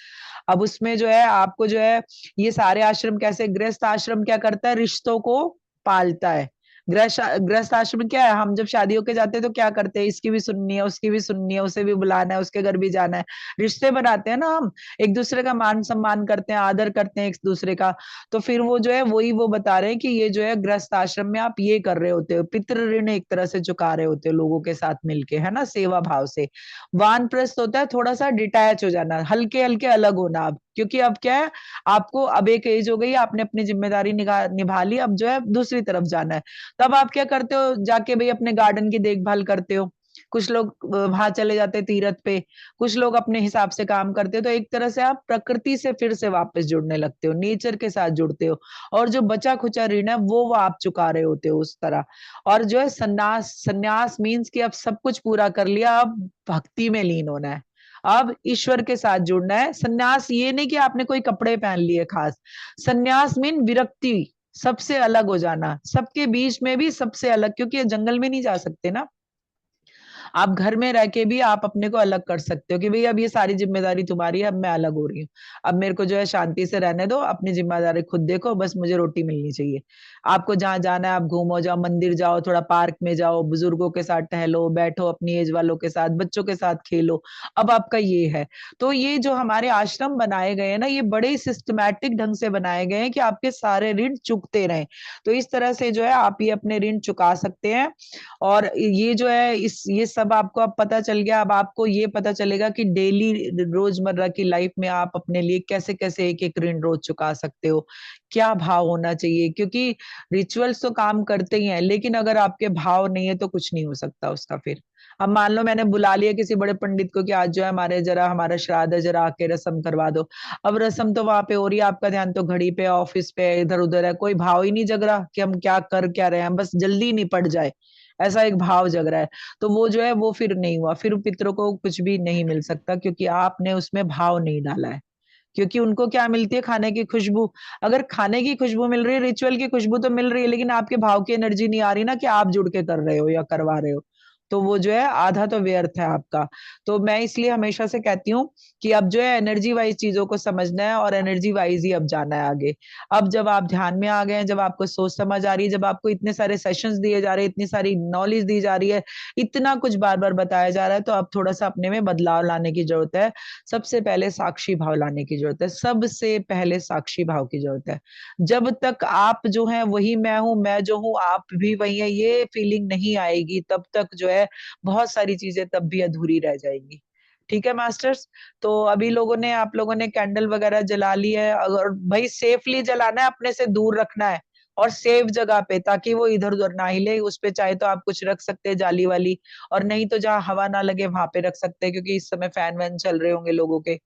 अब उसमें जो है आपको जो है, ये सारे आश्रम कैसे, गृहस्थ आश्रम क्या करता है, रिश्तों को पालता है। गृहस्थ आश्रम क्या है, हम जब शादी होके जाते हैं तो क्या करते हैं, इसकी भी सुननी है, उसकी भी सुननी है, उसे भी बुलाना है, उसके घर भी जाना है, रिश्ते बनाते हैं ना हम, एक दूसरे का मान सम्मान करते हैं, आदर करते हैं एक दूसरे का। तो फिर वो जो है वही वो बता रहे हैं कि ये जो है गृहस्थ आश्रम में आप ये कर रहे होते हो, पितृ ऋण एक तरह से चुका रहे होते हो लोगों के साथ मिलके, है ना, सेवा भाव से। वानप्रस्थ होता है थोड़ा सा डिटैच हो जाना, हल्के हल्के अलग होना। अब क्योंकि अब क्या है, आपको अब एक एज हो गई, आपने अपनी जिम्मेदारी निभा ली, अब जो है दूसरी तरफ जाना है। तब आप क्या करते हो, जाके भाई अपने गार्डन की देखभाल करते हो, कुछ लोग वहां चले जाते हैं तीरथ पे, कुछ लोग अपने हिसाब से काम करते हो। तो एक तरह से आप प्रकृति से फिर से वापस जुड़ने लगते हो, नेचर के साथ जुड़ते हो, और जो बचा खुचा ऋण है वो आप चुका रहे होते हो उस तरह। और जो है संन्यास, संन्यास मीन्स कि अब सब कुछ पूरा कर लिया, अब भक्ति में लीन होना है, अब ईश्वर के साथ जुड़ना है। संन्यास ये नहीं कि आपने कोई कपड़े पहन लिए खास, संन्यास मीन विरक्ति, सबसे अलग हो जाना, सबके बीच में भी सबसे अलग, क्योंकि ये जंगल में नहीं जा सकते ना, आप घर में रह के भी आप अपने को अलग कर सकते हो कि भाई अब ये सारी जिम्मेदारी तुम्हारी है, अब मैं अलग हो रही हूँ, अब मेरे को जो है शांति से रहने दो, अपनी जिम्मेदारी खुद देखो, बस मुझे रोटी मिलनी चाहिए। आपको जहां जाना है आप घूमो, जाओ मंदिर जाओ, थोड़ा पार्क में जाओ, बुजुर्गों के साथ टहलो, बैठो, अपनी एज वालों के साथ, बच्चों के साथ खेलो, अब आपका ये है। तो ये जो हमारे आश्रम बनाए गए हैं ना, ये बड़े सिस्टमैटिक ढंग से बनाए गए हैं कि आपके सारे ऋण चुकते रहें। तो इस तरह से जो है आप ये अपने ऋण चुका सकते हैं। और ये जो है इस ये सब आपको अब पता चल गया। अब आपको ये पता चलेगा कि डेली रोजमर्रा की लाइफ में आप अपने लिए कैसे कैसे एक एक ऋण रोज चुका सकते हो, क्या भाव होना चाहिए, क्योंकि रिचुअल्स तो काम करते ही हैं, लेकिन अगर आपके भाव नहीं है तो कुछ नहीं हो सकता उसका। फिर अब मान लो मैंने बुला लिया किसी बड़े पंडित को कि आज जो है हमारा श्राद्ध है, जरा आके रस्म करवा दो। अब रस्म तो वहां पे हो रही है, आपका ध्यान तो घड़ी पे, ऑफिस पे, इधर उधर है, कोई भाव ही नहीं जग रहा कि हम क्या कर क्या रहे हैं, बस जल्दी निपट जाए, ऐसा एक भाव जग रहा है। तो वो जो है वो फिर नहीं हुआ, फिर पितरों को कुछ भी नहीं मिल सकता, क्योंकि आपने उसमें भाव नहीं डाला है। क्योंकि उनको क्या मिलती है, खाने की खुशबू। अगर खाने की खुशबू मिल रही है, रिचुअल की खुशबू तो मिल रही है, लेकिन आपके भाव की एनर्जी नहीं आ रही ना कि आप जुड़ के कर रहे हो या करवा रहे हो, तो वो जो है आधा तो व्यर्थ है आपका। तो मैं इसलिए हमेशा से कहती हूँ कि अब जो है एनर्जी वाइज चीजों को समझना है, और एनर्जी वाइज ही अब जाना है आगे। अब जब आप ध्यान में आ गए हैं, जब आपको सोच समझ आ रही है, जब आपको इतने सारे सेशंस दिए जा रहे हैं, इतनी सारी नॉलेज दी जा रही है, इतना कुछ बार बार बताया जा रहा है, तो अब थोड़ा सा अपने में बदलाव लाने की जरूरत है। सबसे पहले साक्षी भाव लाने की जरूरत है, सबसे पहले साक्षी भाव की जरूरत है। जब तक आप जो है वही मैं हूं, मैं जो हूं आप भी वही है, ये फीलिंग नहीं आएगी, तब तक जो है बहुत सारी चीजें तब भी अधूरी रह जाएंगी। ठीक है मास्टर्स। तो अभी आप लोगों ने कैंडल वगैरह जला ली है, अगर भाई सेफली जलाना है, अपने से दूर रखना है, और सेफ जगह पे, ताकि वो इधर उधर ना हिले। उस पे चाहे तो आप कुछ रख सकते हैं जाली वाली, और नहीं तो जहां हवा ना लगे वहां पे रख सकते हैं, क्योंकि इस समय फैन वैन चल रहे होंगे लोगों के।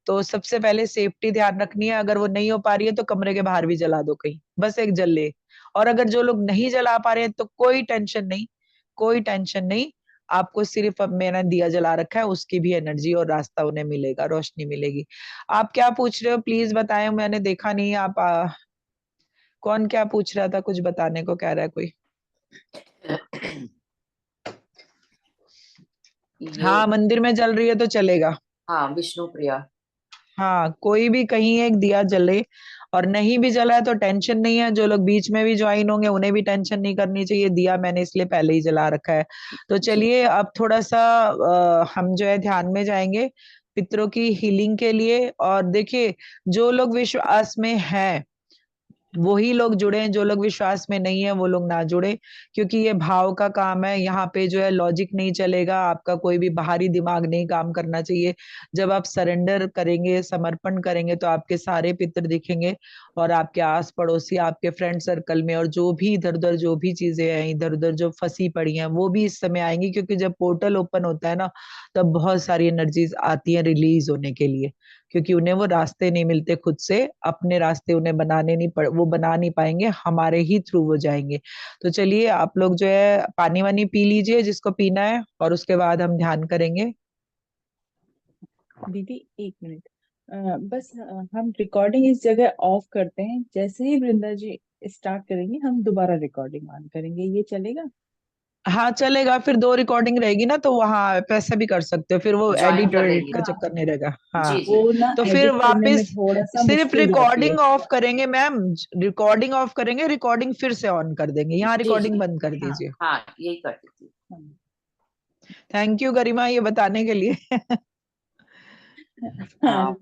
तो सबसे पहले सेफ्टी ध्यान रखनी है। अगर वो नहीं हो पा रही है तो कमरे के बाहर भी जला दो कहीं, बस एक जल ले। और अगर जो लोग नहीं जला पा रहे हैं तो कोई टेंशन नहीं, कोई टेंशन नहीं। आपको सिर्फ, अब मैंने दिया जला रखा है, उसकी भी एनर्जी और रास्ता उन्हें मिलेगा, रोशनी मिलेगी। आप क्या पूछ रहे हो प्लीज बताएं, मैंने देखा नहीं। कौन क्या पूछ रहा था, कुछ बताने को कह रहा है कोई? ये हाँ, मंदिर में जल रही है तो चलेगा। हाँ, विष्णु प्रिया। हाँ, कोई भी कहीं एक दिया जले, और नहीं भी जला है तो टेंशन नहीं है। जो लोग बीच में भी ज्वाइन होंगे उन्हें भी टेंशन नहीं करनी चाहिए, दिया मैंने इसलिए पहले ही जला रखा है। तो जी। चलिए अब थोड़ा सा हम जो है ध्यान में जाएंगे पितरों की हीलिंग के लिए। और देखिए, जो लोग विश्वास में हैं वही लोग जुड़े, जो लोग विश्वास में नहीं है वो लोग ना जुड़े, क्योंकि ये भाव का काम है। यहाँ पे जो है लॉजिक नहीं चलेगा, आपका कोई भी बाहरी दिमाग नहीं काम करना चाहिए। जब आप सरेंडर करेंगे, समर्पण करेंगे, तो आपके सारे पितर दिखेंगे, और आपके आस पड़ोसी, आपके फ्रेंड सर्कल में, और जो भी इधर उधर जो भी चीजें हैं इधर उधर जो फंसी पड़ी हैं, वो भी इस समय आएंगी। क्योंकि जब पोर्टल ओपन होता है ना, तब बहुत सारी एनर्जीज आती हैं रिलीज होने के लिए, क्योंकि उन्हें वो रास्ते नहीं मिलते खुद से, अपने रास्ते उन्हें वो बना नहीं पाएंगे, हमारे ही थ्रू वो जाएंगे। तो चलिए आप लोग जो है पानी वानी पी लीजिए जिसको पीना है, और उसके बाद हम ध्यान करेंगे। दीदी एक मिनट, बस हम रिकॉर्डिंग इस जगह ऑफ करते हैं, जैसे ही वृंदा जी स्टार्ट करेंगे हम दोबारा रिकॉर्डिंग ऑन करेंगे, ये चलेगा? हाँ चलेगा, फिर 2 रिकॉर्डिंग रहेगी ना, तो वहां पैसे भी कर सकते हो, फिर वो ज्वाइन कर एडिट लेंगे। का हाँ, चक्कर नहीं रहेगा। जी हाँ, जी। वो ना तो फिर एडिट करने में वापस थोड़ा सा सिर्फ मुश्किल होती है। रिकॉर्डिंग ऑफ करेंगे मैम, रिकॉर्डिंग ऑफ करेंगे, रिकॉर्डिंग फिर से ऑन कर देंगे, यहाँ जी रिकॉर्डिंग जी। बंद कर हाँ दीजिए। हाँ, यही कर देती हूँ। हाँ। थैंक यू गरिमा ये बताने के लिए। हाँ,